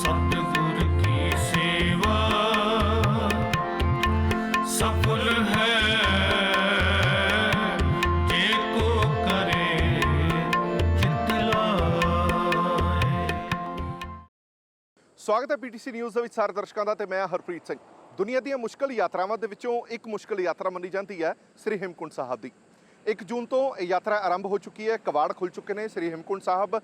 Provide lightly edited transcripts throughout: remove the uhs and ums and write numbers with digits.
सतगुर की सेवा सफल है जे को करे चित लाए। ਸਵਾਗਤ ਹੈ ਪੀਟੀਸੀ ਨਿਊਜ਼ ਦੇ ਵਿੱਚ ਸਾਰੇ ਦਰਸ਼ਕਾਂ ਦਾ ਤੇ ਮੈਂ ਹਰਪ੍ਰੀਤ ਸਿੰਘ। ਦੁਨੀਆ ਦੀਆਂ ਮੁਸ਼ਕਲ ਯਾਤਰਾਵਾਂ ਦੇ ਵਿੱਚੋਂ ਇੱਕ ਮੁਸ਼ਕਲ ਯਾਤਰਾ ਮੰਨੀ ਜਾਂਦੀ ਹੈ ਸ੍ਰੀ ਹੇਮਕੁੰਟ ਸਾਹਿਬ ਦੀ। 1 ਜੂਨ ਤੋਂ ਇਹ ਯਾਤਰਾ ਆਰੰਭ ਹੋ ਚੁੱਕੀ ਹੈ, ਕਵਾੜ ਖੁੱਲ ਚੁੱਕੇ ਨੇ। ਸ੍ਰੀ ਹੇਮਕੁੰਟ ਸਾਹਿਬ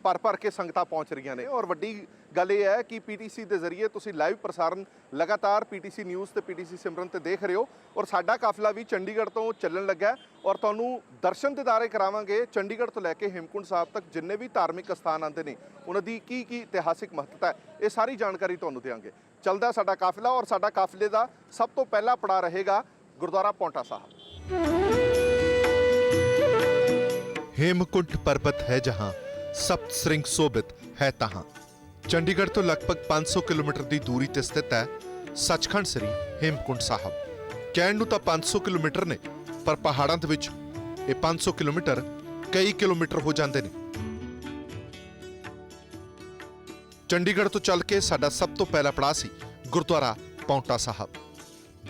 ਭਰ ਕੇ ਸੰਗਤਾਂ ਪਹੁੰਚ ਰਹੀਆਂ ਨੇ ਔਰ ਵੱਡੀ ਗੱਲ ਇਹ ਹੈ ਕਿ ਪੀਟੀਸੀ ਦੇ ਜ਼ਰੀਏ ਤੁਸੀਂ ਲਾਈਵ ਪ੍ਰਸਾਰਨ ਲਗਾਤਾਰ ਪੀਟੀਸੀ ਨਿਊਜ਼ ਤੇ ਪੀਟੀਸੀ ਸਿਮਰਨ ਤੇ ਦੇਖ ਰਹੇ ਹੋ ਔਰ ਸਾਡਾ ਕਾਫਲਾ ਵੀ ਚੰਡੀਗੜ੍ਹ ਤੋਂ ਚੱਲਣ ਲੱਗਾ ਔਰ ਤੁਹਾਨੂੰ ਦਰਸ਼ਨ ਦਿਦਾਰੇ ਕਰਾਵਾਂਗੇ। ਚੰਡੀਗੜ੍ਹ ਤੋਂ ਲੈ ਕੇ ਹੇਮਕੁੰਟ ਸਾਹਿਬ ਤੱਕ ਜਿੰਨੇ ਵੀ ਧਾਰਮਿਕ ਸਥਾਨ ਆਉਂਦੇ ਨੇ ਉਹਨਾਂ ਦੀ ਕੀ ਇਤਿਹਾਸਿਕ ਮਹੱਤਤਾ ਹੈ, ਇਹ ਸਾਰੀ ਜਾਣਕਾਰੀ ਤੁਹਾਨੂੰ ਦੇਵਾਂਗੇ। ਚੱਲਦਾ ਸਾਡਾ ਕਾਫਲਾ ਔਰ ਸਾਡਾ ਕਾਫਲੇ ਦਾ ਸਭ ਤੋਂ ਪਹਿਲਾ ਪੜਾਅ ਰਹੇਗਾ ਗੁਰਦੁਆਰਾ ਪੌਂਟਾ ਸਾਹਿਬ। हेमकुंट पर्वत है जहां सप्त श्रृंग शोभित है तहां। चंडीगढ़ तो लगभग 500 किलोमीटर की दूरी ते स्थित है सचखंड श्री हेमकुंट साहब। कहण नूं तां 500 किलोमीटर ने, पर पहाड़ां दे विच ये 500 किलोमीटर कई किलोमीटर हो जाते हैं। चंडीगढ़ तो चल के साडा सब तो पहला पड़ाव सी गुरुद्वारा पौंटा साहब।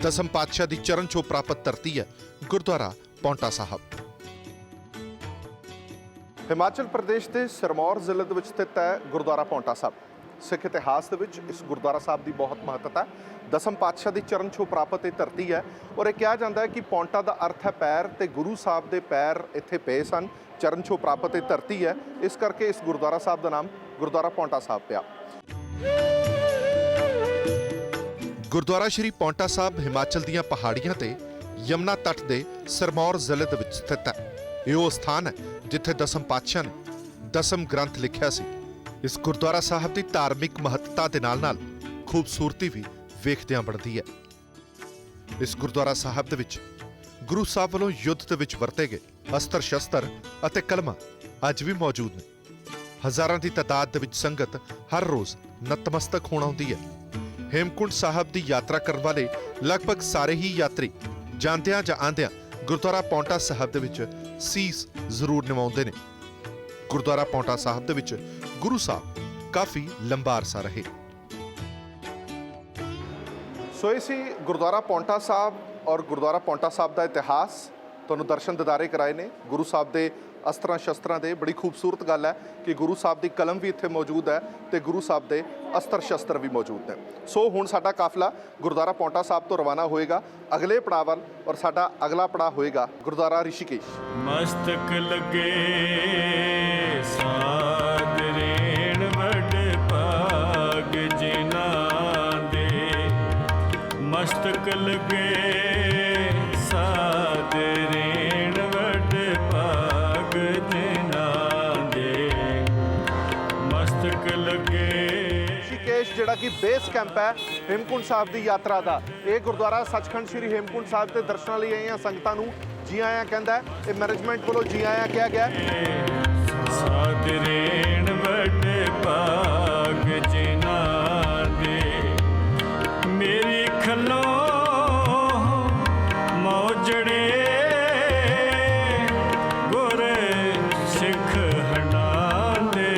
दसम पातशाह की चरण छो प्राप्त धरती है गुरुद्वारा पौंटा साहब। ਹਿਮਾਚਲ ਪ੍ਰਦੇਸ਼ ਦੇ ਸਿਰਮੌਰ ਜ਼ਿਲ੍ਹੇ ਦੇ ਵਿੱਚ ਸਥਿਤ ਹੈ ਗੁਰਦੁਆਰਾ ਪੌਂਟਾ ਸਾਹਿਬ। ਸਿੱਖ ਇਤਿਹਾਸ ਦੇ ਵਿੱਚ ਇਸ ਗੁਰਦੁਆਰਾ ਸਾਹਿਬ ਦੀ ਬਹੁਤ ਮਹੱਤਤਾ ਹੈ। ਦਸਮ ਪਾਤਸ਼ਾਹ ਦੀ ਚਰਨ ਛੋਹ ਪ੍ਰਾਪਤ ਇਹ ਧਰਤੀ ਹੈ ਔਰ ਇਹ ਕਿਹਾ ਜਾਂਦਾ ਹੈ ਕਿ ਪੌਂਟਾ ਦਾ ਅਰਥ ਹੈ ਪੈਰ ਤੇ ਗੁਰੂ ਸਾਹਿਬ ਦੇ ਪੈਰ ਇੱਥੇ ਪਏ ਸਨ। ਚਰਨ ਛੋਹ ਪ੍ਰਾਪਤ ਇਹ ਧਰਤੀ ਹੈ, ਇਸ ਕਰਕੇ ਇਸ ਗੁਰਦੁਆਰਾ ਸਾਹਿਬ ਦਾ ਨਾਮ ਗੁਰਦੁਆਰਾ ਪੌਂਟਾ ਸਾਹਿਬ ਪਿਆ। ਗੁਰਦੁਆਰਾ ਸ਼੍ਰੀ ਪੌਂਟਾ ਸਾਹਿਬ ਹਿਮਾਚਲ ਦੀਆਂ ਪਹਾੜੀਆਂ ਤੇ ਯਮਨਾ ਤੱਟ ਦੇ ਸਿਰਮੌਰ ਜ਼ਿਲ੍ਹੇ ਦੇ ਵਿੱਚ ਸਥਿਤ ਹੈ। ਇਹ ਉਹ ਸਥਾਨ ਹੈ ਜਿੱਥੇ ਦਸਮ ਪਾਤਸ਼ਾਹ ਨੇ ਦਸਮ ਗ੍ਰੰਥ ਲਿਖਿਆ ਸੀ। ਇਸ ਗੁਰਦੁਆਰਾ ਸਾਹਿਬ ਦੀ ਧਾਰਮਿਕ ਮਹੱਤਤਾ ਦੇ ਨਾਲ-ਨਾਲ ਖੂਬਸੂਰਤੀ ਵੀ ਵੇਖਦਿਆਂ ਬਣਦੀ ਹੈ। ਇਸ ਗੁਰਦੁਆਰਾ ਸਾਹਿਬ ਦੇ ਵਿੱਚ ਗੁਰੂ ਸਾਹਿਬ ਵੱਲੋਂ ਯੁੱਧ ਦੇ ਵਿੱਚ ਵਰਤੇ ਗਏ ਅਸਤਰ ਸ਼ਸਤਰ ਅਤੇ ਕਲਮਾਂ ਅੱਜ ਵੀ ਮੌਜੂਦ ਨੇ। ਹਜ਼ਾਰਾਂ ਦੀ ਤਾਦਾਦ ਦੇ ਵਿੱਚ ਸੰਗਤ ਹਰ ਰੋਜ਼ ਨਤਮਸਤਕ ਹੋਣ ਆਉਂਦੀ ਹੈ। ਹੇਮਕੁੰਟ ਸਾਹਿਬ ਦੀ ਯਾਤਰਾ ਕਰਨ ਵਾਲੇ ਲਗਭਗ ਸਾਰੇ ਹੀ ਯਾਤਰੀ ਜਾਂਦਿਆਂ ਜਾਂ ਆਂਦਿਆਂ ਗੁਰਦੁਆਰਾ ਪੌਂਟਾ ਸਾਹਿਬ ਦੇ ਵਿੱਚ ਸੀਸ ਜ਼ਰੂਰ ਨਿਵਾਉਂਦੇ ਨੇ। ਗੁਰਦੁਆਰਾ ਪੌਂਟਾ ਸਾਹਿਬ ਦੇ ਵਿੱਚ ਗੁਰੂ ਸਾਹਿਬ ਕਾਫੀ ਲੰਬਾ ਅਰਸਾ ਰਹੇ। ਸੋ ਇਹ ਸੀ ਗੁਰਦੁਆਰਾ ਪੌਂਟਾ ਸਾਹਿਬ ਔਰ ਗੁਰਦੁਆਰਾ ਪੌਂਟਾ ਸਾਹਿਬ ਦਾ ਇਤਿਹਾਸ। ਤੁਹਾਨੂੰ ਦਰਸ਼ਨ ਦਿਦਾਰੇ ਕਰਾਏ ਨੇ ਗੁਰੂ ਸਾਹਿਬ ਦੇ ਅਸਤਰਾਂ ਸ਼ਸਤਰਾਂ ਦੇ। ਬੜੀ ਖੂਬਸੂਰਤ ਗੱਲ ਹੈ ਕਿ ਗੁਰੂ ਸਾਹਿਬ ਦੀ ਕਲਮ ਵੀ ਇੱਥੇ ਮੌਜੂਦ ਹੈ ਤੇ ਗੁਰੂ ਸਾਹਿਬ ਦੇ ਅਸਤਰ ਸ਼ਸਤਰ ਵੀ ਮੌਜੂਦ ਨੇ। ਸੋ ਹੁਣ ਸਾਡਾ ਕਾਫਲਾ ਗੁਰਦੁਆਰਾ ਪੌਂਟਾ ਸਾਹਿਬ ਤੋਂ ਰਵਾਨਾ ਹੋਏਗਾ ਅਗਲੇ ਪੜਾਅ ਵੱਲ ਔਰ ਸਾਡਾ ਅਗਲਾ ਪੜਾਅ ਹੋਏਗਾ ਗੁਰਦੁਆਰਾ ਰਿਸ਼ੀਕੇਸ਼। मस्तक लगे साध रेण वड भाग जिना दे। मस्तक लगे साध रेण वड भाग जिना दे। मस्तक लगे ਰਿਸ਼ੀਕੇਸ਼ ਜਿਹੜਾ ਕਿ ਬੇਸ ਕੈਂਪ ਹੈ ਹੇਮਕੁੰਟ ਸਾਹਿਬ ਦੀ ਯਾਤਰਾ ਦਾ। ਇਹ ਗੁਰਦੁਆਰਾ ਸੱਚਖੰਡ ਸ਼੍ਰੀ ਹੇਮਕੁੰਟ ਸਾਹਿਬ ਦੇ ਦਰਸ਼ਨਾਂ ਲਈ ਆਈਆਂ ਸੰਗਤਾਂ ਨੂੰ ਜੀ ਆਇਆਂ ਕਹਿੰਦਾ ਹੈ। ਇਹ ਮੈਨੇਜਮੈਂਟ ਵੱਲੋਂ ਜੀ ਆਇਆਂ ਕਿਹਾ ਗਿਆ। ਸਾਧ ਰੇਣ ਵਡ ਭਾਗ ਜਿਨਾ ਦੇ। ਮੇਰੀ ਖਲੋ ਮੌਜੜੇ ਗੁਰ ਸਿੱਖ ਹੰਡਾ ਦੇ।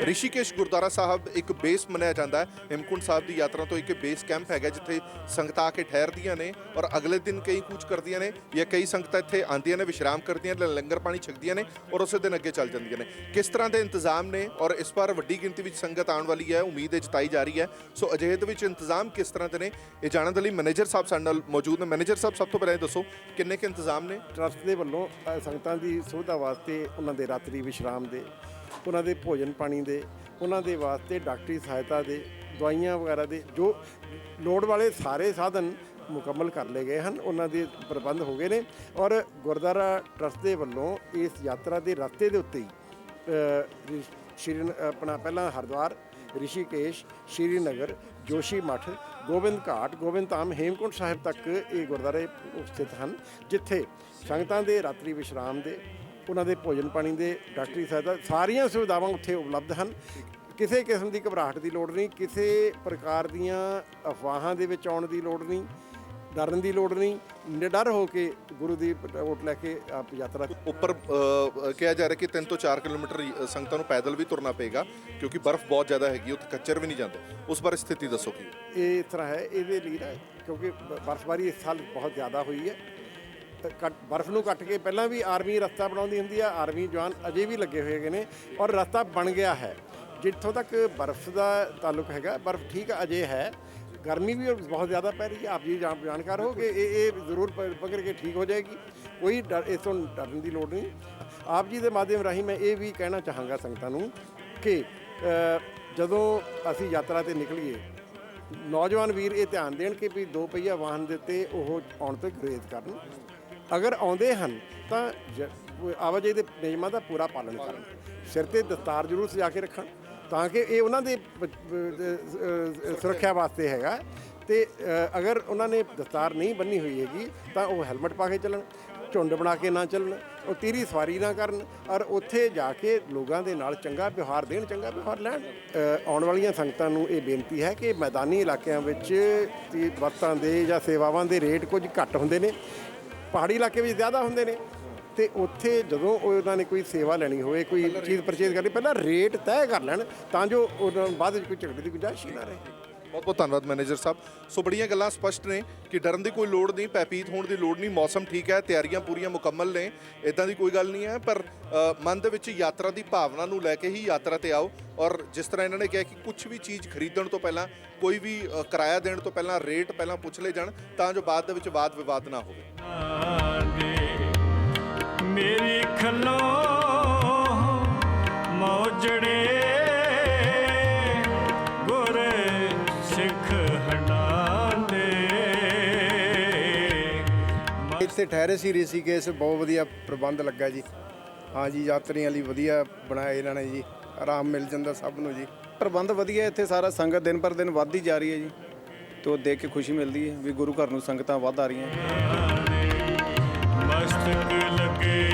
ਰਿਸ਼ੀਕੇਸ਼ ਗੁਰਦੁਆਰਾ ਸਾਹਿਬ ਇੱਕ ਬੇਸ ਮੰਨਿਆ ਜਾਂਦਾ ਹੈ ਹੇਮਕੁੰਟ ਸਾਹਿਬ ਦੀ ਯਾਤਰਾ ਤੋਂ। ਇੱਕ ਬੇਸ ਕੈਂਪ ਹੈਗਾ ਜਿੱਥੇ ਸੰਗਤਾਂ ਆ ਕੇ ਠਹਿਰਦੀਆਂ ਨੇ ਔਰ ਅਗਲੇ ਦਿਨ ਕਈ ਕੂਚ ਕਰਦੀਆਂ ਨੇ ਜਾਂ ਕਈ ਸੰਗਤਾਂ ਇੱਥੇ ਆਉਂਦੀਆਂ ਨੇ, ਵਿਸ਼ਰਾਮ ਕਰਦੀਆਂ ਨੇ, ਲੰਗਰ ਪਾਣੀ ਛਕਦੀਆਂ ਨੇ ਔਰ ਉਸੇ ਦਿਨ ਅੱਗੇ ਚੱਲ ਜਾਂਦੀਆਂ ਨੇ। ਕਿਸ ਤਰ੍ਹਾਂ ਦੇ ਇੰਤਜ਼ਾਮ ਨੇ ਔਰ ਇਸ ਵਾਰ ਵੱਡੀ ਗਿਣਤੀ ਵਿੱਚ ਸੰਗਤ ਆਉਣ ਵਾਲੀ ਹੈ, ਉਮੀਦ ਜਤਾਈ ਜਾ ਰਹੀ ਹੈ। ਸੋ ਅਜਿਹੇ ਦੇ ਵਿੱਚ ਇੰਤਜ਼ਾਮ ਕਿਸ ਤਰ੍ਹਾਂ ਦੇ ਨੇ ਇਹ ਜਾਣਨ ਦੇ ਲਈ ਮੈਨੇਜਰ ਸਾਹਿਬ ਸਾਡੇ ਨਾਲ ਮੌਜੂਦ ਨੇ। ਮੈਨੇਜਰ ਸਾਹਿਬ, ਸਭ ਤੋਂ ਪਹਿਲਾਂ ਇਹ ਦੱਸੋ ਕਿੰਨੇ ਕੁ ਇੰਤਜ਼ਾਮ ਨੇ? ਟਰੱਸਟ ਦੇ ਵੱਲੋਂ ਸੰਗਤਾਂ ਦੀ ਸੁਵਿਧਾ ਵਾਸਤੇ ਉਹਨਾਂ ਦੇ ਰਾਤਰੀ ਵਿਸ਼ਰਾਮ ਦੇ, ਉਹਨਾਂ ਦੇ ਭੋਜਨ ਪਾਣੀ ਦੇ, ਉਹਨਾਂ ਦੇ ਵਾਸਤੇ ਡਾਕਟਰੀ ਸਹਾਇਤਾ ਦੇ, ਦਵਾਈਆਂ ਵਗੈਰਾ ਦੇ ਜੋ ਲੋੜ ਵਾਲੇ ਸਾਰੇ ਸਾਧਨ ਮੁਕੰਮਲ ਕਰ ਲਏ ਗਏ ਹਨ। ਉਹਨਾਂ ਦੇ ਪ੍ਰਬੰਧ ਹੋ ਗਏ ਨੇ ਔਰ ਗੁਰਦੁਆਰਾ ਟਰੱਸਟ ਦੇ ਵੱਲੋਂ ਇਸ ਯਾਤਰਾ ਦੇ ਰਸਤੇ ਦੇ ਉੱਤੇ ਹੀ ਆਪਣਾ ਪਹਿਲਾਂ ਹਰਿਦੁਆਰ, ਰਿਸ਼ੀਕੇਸ਼, ਸ਼੍ਰੀਨਗਰ, ਜੋਸ਼ੀ ਮੱਠ, ਗੋਬਿੰਦ ਘਾਟ, ਗੋਬਿੰਦ ਧਾਮ, ਹੇਮਕੁੰਟ ਸਾਹਿਬ ਤੱਕ ਇਹ ਗੁਰਦੁਆਰੇ ਸਥਿਤ ਹਨ ਜਿੱਥੇ ਸੰਗਤਾਂ ਦੇ ਰਾਤਰੀ ਵਿਸ਼ਰਾਮ ਦੇ, ਉਹਨਾਂ ਦੇ ਭੋਜਨ ਪਾਣੀ ਦੇ, ਡਾਕਟਰੀ ਸਹਾਇਤਾ ਸਾਰੀਆਂ ਸੁਵਿਧਾਵਾਂ ਉੱਥੇ ਉਪਲਬਧ ਹਨ। ਕਿਸੇ ਕਿਸਮ ਦੀ ਘਬਰਾਹਟ ਦੀ ਲੋੜ ਨਹੀਂ, ਕਿਸੇ ਪ੍ਰਕਾਰ ਦੀਆਂ ਅਫਵਾਹਾਂ ਦੇ ਵਿੱਚ ਆਉਣ ਦੀ ਲੋੜ ਨਹੀਂ। ਡਰਨ ਦੀ ਲੋੜ ਨਹੀਂ, ਨਿਡਰ ਹੋ ਕੇ ਗੁਰੂ ਦੀ ਓਟ ਲੈ ਕੇ ਆਪ ਯਾਤਰਾ। ਉੱਪਰ ਕਿਹਾ ਜਾ ਰਿਹਾ ਕਿ 3 ਤੋਂ 4 ਕਿਲੋਮੀਟਰ ਸੰਗਤਾਂ ਨੂੰ ਪੈਦਲ ਵੀ ਤੁਰਨਾ ਪਏਗਾ ਕਿਉਂਕਿ ਬਰਫ਼ ਬਹੁਤ ਜ਼ਿਆਦਾ ਹੈਗੀ, ਉੱਥੇ ਖੱਚਰ ਵੀ ਨਹੀਂ ਜਾਂਦੇ। ਉਸ ਬਾਰੇ ਸਥਿਤੀ ਦੱਸੋ ਕੀ? ਇਹ ਇਸ ਤਰ੍ਹਾਂ ਹੈ, ਇਹਦੇ ਲਈ ਨਾ ਕਿਉਂਕਿ ਬਰਫ਼ਬਾਰੀ ਇਸ ਸਾਲ ਬਹੁਤ ਜ਼ਿਆਦਾ ਹੋਈ ਹੈ, ਬਰਫ਼ ਨੂੰ ਕੱਟ ਕੇ ਪਹਿਲਾਂ ਵੀ ਆਰਮੀ ਰਸਤਾ ਬਣਾਉਂਦੀ ਹੁੰਦੀ ਆ, ਆਰਮੀ ਜਵਾਨ ਅਜੇ ਵੀ ਲੱਗੇ ਹੋਏ ਹੈਗੇ ਨੇ ਔਰ ਰਸਤਾ ਬਣ ਗਿਆ ਹੈ। ਜਿੱਥੋਂ ਤੱਕ ਬਰਫ਼ ਦਾ ਤਾਲੁਕ ਹੈਗਾ, ਬਰਫ਼ ਠੀਕ ਅਜੇ ਹੈ, ਗਰਮੀ ਵੀ ਬਹੁਤ ਜ਼ਿਆਦਾ ਪੈ ਰਹੀ ਹੈ। ਆਪ ਜੀ ਜਾਣਕਾਰ ਹੋ ਕਿ ਇਹ ਜ਼ਰੂਰ ਪਕੜ ਕੇ ਠੀਕ ਹੋ ਜਾਏਗੀ, ਕੋਈ ਇਸ ਤੋਂ ਡਰਨ ਦੀ ਲੋੜ ਨਹੀਂ। ਆਪ ਜੀ ਦੇ ਮਾਧਿਅਮ ਰਾਹੀਂ ਮੈਂ ਇਹ ਵੀ ਕਹਿਣਾ ਚਾਹਾਂਗਾ ਸੰਗਤਾਂ ਨੂੰ ਕਿ ਜਦੋਂ ਅਸੀਂ ਯਾਤਰਾ 'ਤੇ ਨਿਕਲੀਏ, ਨੌਜਵਾਨ ਵੀਰ ਇਹ ਧਿਆਨ ਦੇਣ ਕਿ ਵੀ 2 ਪਹੀਆ ਵਾਹਨ ਦੇ ਉੱਤੇ ਉਹ ਆਉਣ ਤੋਂ ਗੁਰੇਜ਼ ਕਰਨ। ਅਗਰ ਆਉਂਦੇ ਹਨ ਤਾਂ ਆਵਾਜਾਈ ਦੇ ਨਿਯਮਾਂ ਦਾ ਪੂਰਾ ਪਾਲਣ ਕਰਨ, ਸਿਰ 'ਤੇ ਦਸਤਾਰ ਜ਼ਰੂਰ ਸਜਾ ਕੇ ਰੱਖਣ ਤਾਂ ਕਿ ਇਹ ਉਹਨਾਂ ਦੇ ਸੁਰੱਖਿਆ ਵਾਸਤੇ ਹੈਗਾ। ਅਤੇ ਅਗਰ ਉਹਨਾਂ ਨੇ ਦਸਤਾਰ ਨਹੀਂ ਬੰਨੀ ਹੋਈ ਹੈਗੀ ਤਾਂ ਉਹ ਹੈਲਮਟ ਪਾ ਕੇ ਚੱਲਣ, ਝੁੰਡ ਬਣਾ ਕੇ ਨਾ ਚੱਲਣ, ਉਹ ਤੀਰੀ ਸਵਾਰੀ ਨਾ ਕਰਨ ਔਰ ਉੱਥੇ ਜਾ ਕੇ ਲੋਕਾਂ ਦੇ ਨਾਲ ਚੰਗਾ ਵਿਵਹਾਰ ਦੇਣ, ਚੰਗਾ ਵਿਵਹਾਰ ਲੈਣ। ਆਉਣ ਵਾਲੀਆਂ ਸੰਗਤਾਂ ਨੂੰ ਇਹ ਬੇਨਤੀ ਹੈ ਕਿ ਮੈਦਾਨੀ ਇਲਾਕਿਆਂ ਵਿੱਚ ਵਸਤਾਂ ਦੇ ਜਾਂ ਸੇਵਾਵਾਂ ਦੇ ਰੇਟ ਕੁਝ ਘੱਟ ਹੁੰਦੇ ਨੇ, ਪਹਾੜੀ ਇਲਾਕੇ ਵਿੱਚ ਜ਼ਿਆਦਾ ਹੁੰਦੇ ਨੇ, ਅਤੇ ਉੱਥੇ ਜਦੋਂ ਉਹਨਾਂ ਨੇ ਕੋਈ ਸੇਵਾ ਲੈਣੀ ਹੋਵੇ, ਕੋਈ ਚੀਜ਼ ਪਰਚੇਜ਼ ਕਰਨੀ, ਪਹਿਲਾਂ ਰੇਟ ਤੈਅ ਕਰ ਲੈਣ ਤਾਂ ਜੋ ਉਹਨਾਂ ਨੂੰ ਬਾਅਦ ਵਿੱਚ ਕੋਈ ਝਗੜੇ ਦੀ ਗੁੰਜਾਇਸ਼ ਹੀ ਨਾ ਰਹੇ। ਬਹੁਤ ਬਹੁਤ ਧੰਨਵਾਦ ਮੈਨੇਜਰ ਸਾਹਿਬ। ਸੋ ਬੜੀਆਂ ਗੱਲਾਂ ਸਪਸ਼ਟ ਨੇ ਕਿ ਡਰਨ ਦੀ ਕੋਈ ਲੋੜ ਨਹੀਂ, ਭੈਭੀਤ ਹੋਣ ਦੀ ਲੋੜ ਨਹੀਂ, ਮੌਸਮ ਠੀਕ ਹੈ, ਤਿਆਰੀਆਂ ਪੂਰੀਆਂ ਮੁਕੰਮਲ ਨੇ, ਇਦਾਂ ਦੀ ਕੋਈ ਗੱਲ ਨਹੀਂ ਹੈ। ਪਰ ਮਨ ਦੇ ਵਿੱਚ ਯਾਤਰਾ ਦੀ ਭਾਵਨਾ ਨੂੰ ਲੈ ਕੇ ਹੀ ਯਾਤਰਾ ਤੇ ਆਓ। ਔਰ ਜਿਸ ਤਰ੍ਹਾਂ ਇਹਨਾਂ ਨੇ ਕਿਹਾ ਕਿ ਕੁਝ ਵੀ ਚੀਜ਼ ਖਰੀਦਣ ਤੋਂ ਪਹਿਲਾਂ, ਕੋਈ ਵੀ ਕਿਰਾਇਆ ਦੇਣ ਤੋਂ ਪਹਿਲਾਂ ਰੇਟ ਪਹਿਲਾਂ ਪੁੱਛ ਲਏ ਜਾਣ ਤਾਂ ਜੋ ਬਾਅਦ ਦੇ ਵਿੱਚ ਵਾਦ ਵਿਵਾਦ ਨਾ ਹੋਵੇ। ਮੇਰੀ ਖੱਲੋ ਮੌਜੜੇ ਗੁਰ ਸਿੱਖ ਹੰਡਾਂਦੇ। ਇੱਥੇ ਠਹਿਰੇ ਸੀ ਰਿਸ਼ੀਕੇਸ਼, ਬਹੁਤ ਵਧੀਆ ਪ੍ਰਬੰਧ ਲੱਗਾ ਜੀ। ਹਾਂ ਜੀ, ਯਾਤਰੀਆਂ ਲਈ ਵਧੀਆ ਬਣਾਇਆ ਇਹਨਾਂ ਨੇ ਜੀ, ਆਰਾਮ ਮਿਲ ਜਾਂਦਾ ਸਭ ਨੂੰ ਜੀ। ਪ੍ਰਬੰਧ ਵਧੀਆ ਇੱਥੇ, ਸਾਰਾ ਸੰਗਤ ਦਿਨ ਪਰ ਦਿਨ ਵੱਧਦੀ ਜਾ ਰਹੀ ਹੈ ਜੀ, ਤੋਂ ਦੇਖ ਕੇ ਖੁਸ਼ੀ ਮਿਲਦੀ ਹੈ ਵੀ ਗੁਰੂ ਘਰ ਨੂੰ ਸੰਗਤਾਂ ਵੱਧ ਆ ਰਹੀਆਂ। ਮਸਤਕ ਲੱਗੇ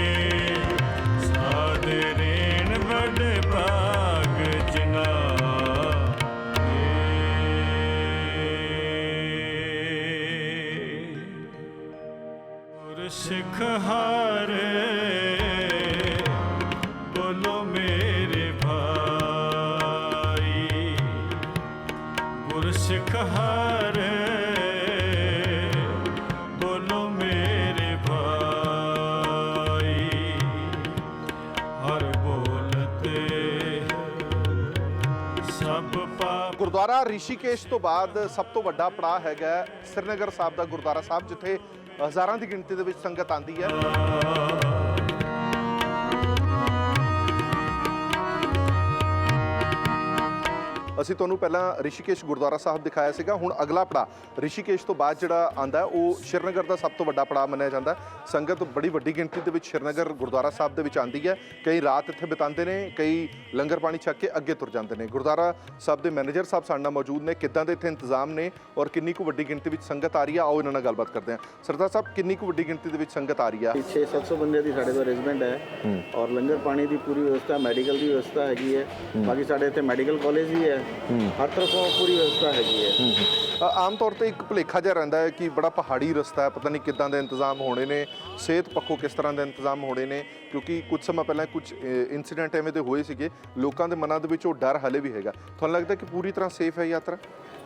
ਸਾਦੇ ਰੇਣ ਵੱਡੇ ਭਾਗ ਜਿਨਾ ਗੁਰ ਸਿੱਖ ਹਾਰੇ ਬੋਲੋ ਮੇਰੇ ਭਾਈ, ਗੁਰ ਸਿੱਖ ਹਾਰੇ ਬੋਲੋ ਮੇਰੇ ਭਾਈ, ਹਰ ਬੋਲਤੇ ਸਭ ਪਾਪ। ਗੁਰਦੁਆਰਾ ਰਿਸ਼ੀਕੇਸ਼ ਤੋਂ ਬਾਅਦ ਸਭ ਤੋਂ ਵੱਡਾ ਪੜਾਅ ਹੈਗਾ ਸ੍ਰੀਨਗਰ ਸਾਹਿਬ ਦਾ ਗੁਰਦੁਆਰਾ ਸਾਹਿਬ, ਜਿੱਥੇ ਹਜ਼ਾਰਾਂ ਦੀ ਗਿਣਤੀ ਦੇ ਵਿੱਚ ਸੰਗਤ ਆਉਂਦੀ ਹੈ। ਅਸੀਂ ਤੁਹਾਨੂੰ ਪਹਿਲਾਂ ਰਿਸ਼ੀਕੇਸ਼ ਗੁਰਦੁਆਰਾ ਸਾਹਿਬ ਦਿਖਾਇਆ ਸੀਗਾ। ਹੁਣ ਅਗਲਾ ਪੜਾਅ ਰਿਸ਼ੀਕੇਸ਼ ਤੋਂ ਬਾਅਦ ਜਿਹੜਾ ਆਉਂਦਾ ਉਹ ਸ਼੍ਰੀਨਗਰ ਦਾ ਸਭ ਤੋਂ ਵੱਡਾ ਪੜਾਅ ਮੰਨਿਆ ਜਾਂਦਾ। ਸੰਗਤ ਬੜੀ ਵੱਡੀ ਗਿਣਤੀ ਦੇ ਵਿੱਚ ਸ਼੍ਰੀਨਗਰ ਗੁਰਦੁਆਰਾ ਸਾਹਿਬ ਦੇ ਵਿੱਚ ਆਉਂਦੀ ਹੈ। ਕਈ ਰਾਤ ਇੱਥੇ ਬਿਤਾਉਂਦੇ ਨੇ, ਕਈ ਲੰਗਰ ਪਾਣੀ ਛਕ ਕੇ ਅੱਗੇ ਤੁਰ ਜਾਂਦੇ ਨੇ। ਗੁਰਦੁਆਰਾ ਸਾਹਿਬ ਦੇ ਮੈਨੇਜਰ ਸਾਹਿਬ ਸਾਡੇ ਨਾਲ ਮੌਜੂਦ ਨੇ। ਕਿੱਦਾਂ ਦੇ ਇੱਥੇ ਇੰਤਜ਼ਾਮ ਨੇ ਔਰ ਕਿੰਨੀ ਕੁ ਵੱਡੀ ਗਿਣਤੀ ਵਿੱਚ ਸੰਗਤ ਆ ਰਹੀ ਆ, ਆਓ ਇਹਨਾਂ ਨਾਲ ਗੱਲਬਾਤ ਕਰਦੇ ਹਾਂ। ਸਰਦਾਰ ਸਾਹਿਬ, ਕਿੰਨੀ ਕੁ ਵੱਡੀ ਗਿਣਤੀ ਦੇ ਵਿੱਚ ਸੰਗਤ ਆ ਰਹੀ ਆ? 600-700 ਬੰਦੇ ਦੀ ਸਾਡੇ ਕੋਲ ਅਰੇਂਜਮੈਂਟ ਹੈ ਔਰ ਲੰਗਰ ਪਾਣੀ ਦੀ ਪੂਰੀ ਵਿਵਸਥਾ, ਮੈਡੀਕਲ ਦੀ ਵਿਵਸਥਾ ਹੈਗੀ ਹੈ। ਬਾਕੀ ਸਾਡੇ ਇੱਥੇ ਮੈਡੀਕਲ ਕਾਲਜ ਵੀ ਹੈ, ਹਰ ਤਰਫੋਂ ਪੂਰੀ ਵਿਵਸਥਾ ਹੈਗੀ ਹੈ। ਆਮ ਤੌਰ ਤੇ ਇੱਕ ਭੁਲੇਖਾ ਜਿਹਾ ਰਹਿੰਦਾ ਹੈ ਕਿ ਬੜਾ ਪਹਾੜੀ ਰਸਤਾ ਹੈ, ਪਤਾ ਨਹੀਂ ਕਿੱਦਾਂ ਦੇ ਇੰਤਜ਼ਾਮ ਹੋਣੇ ਨੇ, ਸਿਹਤ ਪੱਖੋਂ ਕਿਸ ਤਰ੍ਹਾਂ ਦੇ ਇੰਤਜ਼ਾਮ ਹੋਣੇ ਨੇ, ਕਿਉਂਕਿ ਕੁਝ ਸਮਾਂ ਪਹਿਲਾਂ ਕੁਝ ਇਨਸੀਡੈਂਟ ਐਵੇਂ ਦੇ ਹੋਏ ਸੀਗੇ। ਲੋਕਾਂ ਦੇ ਮਨਾਂ ਦੇ ਵਿੱਚ ਉਹ ਡਰ ਹਲੇ ਵੀ ਹੈਗਾ। ਤੁਹਾਨੂੰ ਲੱਗਦਾ ਕਿ ਪੂਰੀ ਤਰ੍ਹਾਂ ਸੇਫ ਹੈ ਯਾਤਰਾ?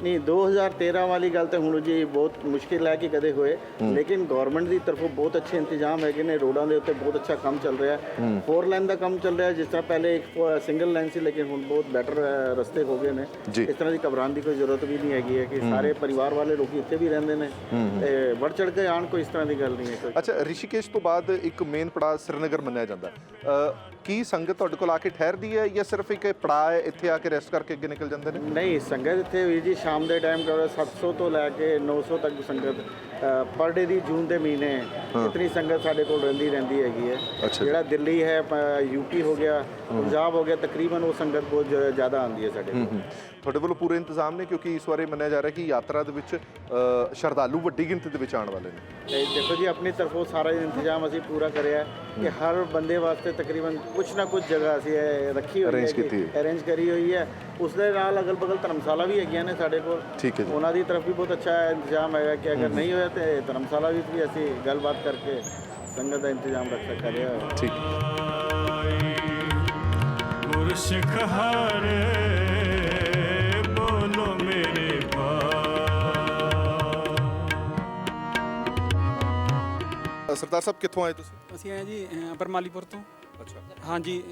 ਨਹੀਂ, 2013 ਵਾਲੀ ਗੱਲ ਤਾਂ ਹੁਣ ਜੀ ਬਹੁਤ ਮੁਸ਼ਕਿਲ ਹੈ ਕਿ ਕਦੇ ਹੋਏ, ਲੇਕਿਨ ਗਵਰਨਮੈਂਟ ਦੀ ਤਰਫੋਂ ਬਹੁਤ ਅੱਛੇ ਇੰਤਜ਼ਾਮ ਹੈਗੇ ਨੇ। ਰੋਡਾਂ ਦੇ ਉੱਤੇ ਬਹੁਤ ਅੱਛਾ ਕੰਮ ਚੱਲ ਰਿਹਾ ਹੈ, 4 ਲਾਈਨ ਦਾ ਕੰਮ ਚੱਲ ਰਿਹਾ ਹੈ। ਜਿਸ ਤਰ੍ਹਾਂ ਪਹਿਲੇ ਇੱਕ ਸਿੰਗਲ ਲਾਈਨ ਸੀ, ਲੇਕਿਨ ਹੁਣ ਬਹੁਤ ਬੈਟਰ ਰਸਤੇ ਹੋ ਗਏ ਨੇ। ਇਸ ਤਰ੍ਹਾਂ ਦੀ ਘਬਰਾਉਣ ਦੀ ਕੋਈ ਜ਼ਰੂਰਤ ਵੀ ਨਹੀਂ ਹੈਗੀ ਹੈ ਕਿ ਸਾਰੇ ਪਰਿਵਾਰ ਵਾਲੇ ਲੋਕ ਇੱਥੇ ਵੀ ਰਹਿੰਦੇ ਨੇ ਤੇ ਵੱਧ ਚੜ੍ਹ ਕੇ ਆਉਣ, ਕੋਈ ਇਸ ਤਰ੍ਹਾਂ ਦੀ ਗੱਲ ਨਹੀਂ ਹੈ। ਅੱਛਾ, ਰਿਸ਼ੀਕੇਸ਼ ਤੋਂ ਬਾਅਦ ਇੱਕ ਮੇਨ ਪੜਾਅ ਸ੍ਰੀਨਗਰ ਮੰਨਿਆ ਜਾਂਦਾ। ਕੀ ਸੰਗਤ ਤੁਹਾਡੇ ਕੋਲ ਆ ਕੇ ਠਹਿਰਦੀ ਹੈ ਜਾਂ ਸਿਰਫ ਇੱਕ ਪੜਾਅ ਹੈ, ਇੱਥੇ ਆ ਕੇ ਰੈਸਟ ਕਰਕੇ ਅੱਗੇ ਨਿਕਲ ਜਾਂਦੇ ਨੇ? ਨਹੀਂ, ਸੰਗਤ ਇੱਥੇ ਵੀ ਜੀ ਸ਼ਾਮ ਦੇ ਟਾਈਮ 700 ਤੋਂ ਲੈ ਕੇ 900 ਤੱਕ ਸੰਗਤ ਪਰ ਡੇ ਦੀ। ਜੂਨ ਦੇ ਮਹੀਨੇ ਇਤਨੀ ਸੰਗਤ ਸਾਡੇ ਕੋਲ ਰਹਿੰਦੀ ਹੈਗੀ ਹੈ। ਜਿਹੜਾ ਦਿੱਲੀ ਹੈ, ਯੂਪੀ ਹੋ ਗਿਆ, ਪੰਜਾਬ ਹੋ ਗਿਆ, ਤਕਰੀਬਨ ਉਹ ਸੰਗਤ ਬਹੁਤ ਜ਼ਿਆਦਾ ਆਉਂਦੀ ਹੈ ਸਾਡੇ ਕੋਲ। ਤੁਹਾਡੇ ਵੱਲੋਂ ਪੂਰੇ ਇੰਤਜ਼ਾਮ ਨੇ ਕਿਉਂਕਿ ਇਸ ਵਾਰੇ ਮੰਨਿਆ ਜਾ ਰਿਹਾ ਕਿ ਯਾਤਰਾ ਦੇ ਵਿੱਚ ਸ਼ਰਧਾਲੂ ਵੱਡੀ ਗਿਣਤੀ ਦੇ ਵਿੱਚ ਆਉਣ ਵਾਲੇ ਨੇ। ਤੇ ਦੇਖੋ ਜੀ ਆਪਣੀ ਤਰਫੋਂ ਸਾਰਾ ਇੰਤਜ਼ਾਮ ਅਸੀਂ ਪੂਰਾ ਕਰਿਆ ਕਿ ਹਰ ਬੰਦੇ ਵਾਸਤੇ ਤਕਰੀਬਨ ਕੁਛ ਨਾ ਕੁਛ ਜਗ੍ਹਾ ਅਸੀਂ ਰੱਖੀ ਹੋਈ ਹੈ, ਅਰੇਂਜ ਕਰੀ ਹੋਈ ਹੈ। ਉਸ ਦੇ ਨਾਲ ਅਗਲ ਬਗਲ ਧਰਮਸ਼ਾਲਾ ਵੀ ਹੈਗੀਆਂ ਨੇ ਸਾਡੇ ਕੋਲ। ਠੀਕ ਹੈ ਜੀ। ਉਹਨਾਂ ਦੀ ਤਰਫ ਵੀ ਬਹੁਤ ਅੱਛਾ ਇੰਤਜ਼ਾਮ ਹੈਗਾ ਕਿ ਅਗਰ ਨਹੀਂ ਹੋਇਆ ਤੇ ਧਰਮਸ਼ਾਲਾ ਵਿੱਚ ਵੀ ਅਸੀਂ ਗੱਲਬਾਤ ਕਰਕੇ ਸੰਗਤ ਦਾ ਇੰਤਜ਼ਾਮ ਰੱਖ ਕਰਿਆ। ਠੀਕ। ਗੁਰ ਸਿੱਖ ਹਾਰੇ ਬੋਲੋ ਮੇਰੇ ਸਰਦਾਰ ਸਾਹਿਬ ਕਿੱਥੋਂ ਆਏ ਤੁਸੀਂ? ਅਸੀਂ ਆਏ ਜੀ ਬਰਮਾਲੀਪੁਰ ਤੋਂ। ਅੱਛਾ। ਹਾਂਜੀ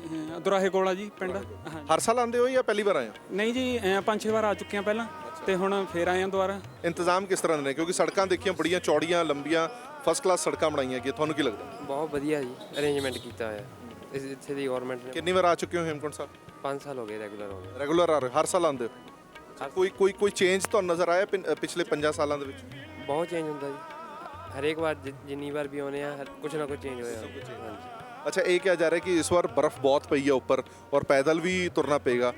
ਦੁਰਾਹੇ ਕੋਲ ਆ ਜੀ ਪਿੰਡ। ਹਾਂਜੀ। ਹਰ ਸਾਲ ਆਉਂਦੇ ਹੋ ਜਾਂ ਪਹਿਲੀ ਵਾਰ ਆਏ ਹੋ? ਨਹੀਂ ਜੀ 5-6 ਵਾਰ ਆ ਚੁੱਕੇ ਆ ਪਹਿਲਾਂ ਤੇ ਹੁਣ ਫੇਰ ਆਏ ਆ ਦੁਬਾਰਾ। ਇੰਤਜ਼ਾਮ ਕਿਸ ਤਰ੍ਹਾਂ ਦੇ ਨੇ ਕਿਉਂਕਿ ਸੜਕਾਂ ਦੇਖੀਆਂ ਬੜੀਆਂ ਚੌੜੀਆਂ ਲੰਬੀਆਂ ਫਸਟ ਕਲਾਸ ਸੜਕਾਂ ਬਣਾਈਆਂ ਗਈਆਂ, ਤੁਹਾਨੂੰ ਕੀ ਲੱਗਦਾ? ਬਹੁਤ ਵਧੀਆ ਜੀ ਅਰੇਂਜਮੈਂਟ ਕੀਤਾ ਹੋਇਆ ਇੱਥੇ ਦੀ ਗਵਰਨਮੈਂਟ ਨੇ। ਕਿੰਨੀ ਵਾਰ ਆ ਚੁੱਕੇ ਹੋ ਹੇਮਕੁੰਟ ਸਾਹਿਬ? 5 ਸਾਲ ਹੋ ਗਏ ਰੈਗੂਲਰ ਹੋ ਗਏ। ਰੈਗੂਲਰ ਆ ਰਹੇ ਹਰ ਸਾਲ ਆਉਂਦੇ ਹੋ? ਕੋਈ ਚੇਂਜ ਤੁਹਾਨੂੰ ਨਜ਼ਰ ਆਇਆ ਪਿਛਲੇ 5 ਸਾਲਾਂ ਦੇ ਵਿੱਚ? ਬਹੁਤ ਚੇਂਜ ਹੁੰਦਾ ਜੀ ਹਰੇਕ ਵਾਰ ਜਿੰਨੀ ਵਾਰ ਵੀ ਆਉਂਦੇ ਆ ਕੁਛ ਨਾ ਕੁਛ ਚੇਂਜ ਹੋਇਆ। ਹਾਂਜੀ। ਅੱਛਾ, ਇਹ ਕਿਹਾ ਜਾ ਰਿਹਾ ਕਿ ਇਸ ਵਾਰ ਬਰਫ਼ ਬਹੁਤ ਪਈ ਹੈ ਉੱਪਰ ਔਰ ਪੈਦਲ ਵੀ ਤੁਰਨਾ ਪਏਗਾ।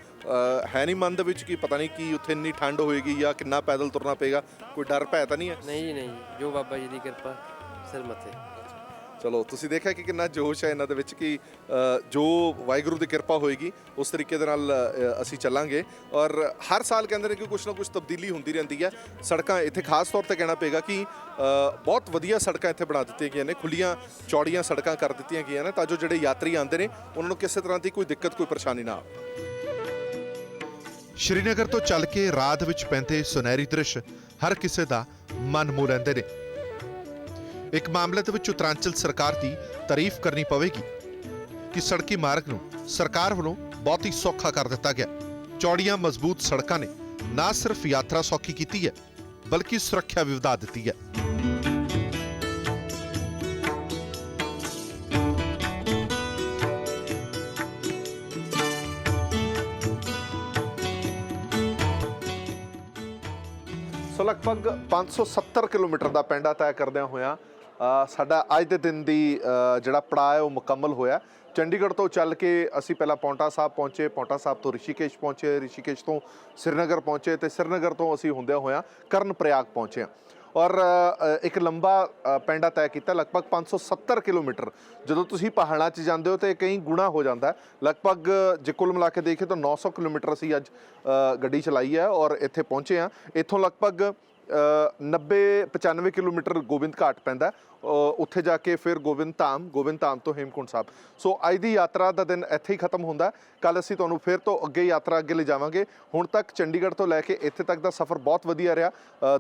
ਹੈ ਨਹੀਂ ਮਨ ਦੇ ਵਿੱਚ ਕਿ ਪਤਾ ਨਹੀਂ ਕਿ ਉੱਥੇ ਇੰਨੀ ਠੰਡ ਹੋਏਗੀ ਜਾਂ ਕਿੰਨਾ ਪੈਦਲ ਤੁਰਨਾ ਪਏਗਾ, ਕੋਈ ਡਰ ਭੈ ਤਾਂ ਨਹੀਂ ਹੈ? ਨਹੀਂ ਜੀ ਨਹੀਂ, ਜੋ ਬਾਬਾ ਜੀ ਦੀ ਕਿਰਪਾ ਸਿਰ ਮੱਥੇ। ਚਲੋ, ਤੁਸੀਂ ਦੇਖਿਆ ਕਿ ਕਿੰਨਾ ਜੋਸ਼ ਹੈ ਇਹਨਾਂ ਦੇ ਵਿੱਚ ਕਿ ਜੋ ਵਾਹਿਗੁਰੂ ਦੀ ਕਿਰਪਾ ਹੋਏਗੀ ਉਸ ਤਰੀਕੇ ਦੇ ਨਾਲ ਅਸੀਂ ਚੱਲਾਂਗੇ। ਔਰ ਹਰ ਸਾਲ ਕਹਿੰਦੇ ਨੇ ਕਿ ਕੁਛ ਨਾ ਕੁਛ ਤਬਦੀਲੀ ਹੁੰਦੀ ਰਹਿੰਦੀ ਹੈ। ਸੜਕਾਂ ਇੱਥੇ ਖਾਸ ਤੌਰ ਤੇ ਕਹਿਣਾ ਪਏਗਾ ਕਿ ਬਹੁਤ ਵਧੀਆ ਸੜਕਾਂ ਇੱਥੇ ਬਣਾ ਦਿੱਤੀਆਂ ਗਈਆਂ ਨੇ, ਖੁੱਲੀਆਂ ਚੌੜੀਆਂ ਸੜਕਾਂ ਕਰ ਦਿੱਤੀਆਂ ਗਈਆਂ ਨੇ ਤਾਂ ਜੋ ਜਿਹੜੇ ਯਾਤਰੀ ਆਉਂਦੇ ਨੇ ਉਹਨਾਂ ਨੂੰ ਕਿਸੇ ਤਰ੍ਹਾਂ ਦੀ ਕੋਈ ਦਿੱਕਤ ਕੋਈ ਪਰੇਸ਼ਾਨੀ ਨਾ ਆਵੇ। ਸ਼੍ਰੀਨਗਰ ਤੋਂ ਚੱਲ ਕੇ ਰਾਤ ਵਿੱਚ ਪੈਂਦੇ ਸੁਨਹਿਰੀ ਦ੍ਰਿਸ਼ ਹਰ ਕਿਸੇ ਦਾ ਮਨ ਮੋਹ ਲੈਂਦੇ ਨੇ। ਇੱਕ ਮਾਮਲੇ ਦੇ ਵਿੱਚ ਉੱਤਰਾਂਚਲ ਸਰਕਾਰ ਦੀ ਤਾਰੀਫ ਕਰਨੀ ਪਵੇਗੀ ਕਿ ਸੜਕੀ ਮਾਰਗ ਨੂੰ ਸਰਕਾਰ ਵੱਲੋਂ ਬਹੁਤ ਹੀ ਸੌਖਾ ਕਰ ਦਿੱਤਾ ਗਿਆ। ਚੌੜੀਆਂ ਮਜ਼ਬੂਤ ਸੜਕਾਂ ਨੇ ਨਾ ਸਿਰਫ ਯਾਤਰਾ ਸੌਖੀ ਕੀਤੀ ਹੈ ਬਲਕਿ ਸੁਰੱਖਿਆ ਵੀ ਵਧਾ ਦਿੱਤੀ ਹੈ। ਸੋ ਲਗਭਗ 570 ਕਿਲੋਮੀਟਰ ਦਾ ਪੈਂਡਾ ਤੈਅ ਕਰਦਿਆਂ ਹੋਇਆਂ ਸਾਡਾ ਅੱਜ ਦੇ ਦਿਨ ਦੀ ਜਿਹੜਾ ਪੜਾਅ ਹੈ ਉਹ ਮੁਕੰਮਲ ਹੋਇਆ। ਚੰਡੀਗੜ੍ਹ ਤੋਂ ਚੱਲ ਕੇ ਅਸੀਂ ਪਹਿਲਾਂ ਪੌਂਟਾ ਸਾਹਿਬ ਪਹੁੰਚੇ, ਪੌਂਟਾ ਸਾਹਿਬ ਤੋਂ ਰਿਸ਼ੀਕੇਸ਼ ਪਹੁੰਚੇ, ਰਿਸ਼ੀਕੇਸ਼ ਤੋਂ ਸ੍ਰੀਨਗਰ ਪਹੁੰਚੇ ਤੇ ਸ੍ਰੀਨਗਰ ਤੋਂ ਅਸੀਂ ਹੁੰਦਿਆਂ ਹੋਇਆਂ ਕਰਨ ਪ੍ਰਯਾਗ ਪਹੁੰਚੇ ਔਰ ਇੱਕ ਲੰਬਾ ਪੈਂਡਾ ਤੈਅ ਕੀਤਾ ਲਗਭਗ 570 ਕਿਲੋਮੀਟਰ। ਜਦੋਂ ਤੁਸੀਂ ਪਹਾੜਾਂ 'ਚ ਜਾਂਦੇ ਹੋ ਤਾਂ ਕਈ ਗੁਣਾ ਹੋ ਜਾਂਦਾ ਲਗਭਗ ਜੇ ਕੁੱਲ ਮਿਲਾ ਕੇ ਦੇਖੀਏ ਤਾਂ 900 ਕਿਲੋਮੀਟਰ ਅਸੀਂ ਅੱਜ ਗੱਡੀ ਚਲਾਈ ਹੈ ਔਰ ਇੱਥੇ ਪਹੁੰਚੇ ਹਾਂ। ਇੱਥੋਂ ਲਗਭਗ 90-95 ਕਿਲੋਮੀਟਰ ਗੋਬਿੰਦ ਘਾਟ ਪੈਂਦਾ, ਉੱਥੇ ਜਾ ਕੇ ਫਿਰ ਗੋਬਿੰਦ ਧਾਮ ਤੋਂ ਹੇਮਕੁੰਟ ਸਾਹਿਬ। ਸੋ ਅੱਜ ਦੀ ਯਾਤਰਾ ਦਾ ਦਿਨ ਇੱਥੇ ਹੀ ਖਤਮ ਹੁੰਦਾ। ਕੱਲ ਅਸੀਂ ਤੁਹਾਨੂੰ ਫਿਰ ਤੋਂ ਅੱਗੇ ਯਾਤਰਾ ਅੱਗੇ ਲੈ ਜਾਵਾਂਗੇ। ਹੁਣ ਤੱਕ ਚੰਡੀਗੜ੍ਹ ਤੋਂ ਲੈ ਕੇ ਇੱਥੇ ਤੱਕ ਦਾ ਸਫ਼ਰ ਬਹੁਤ ਵਧੀਆ ਰਿਹਾ।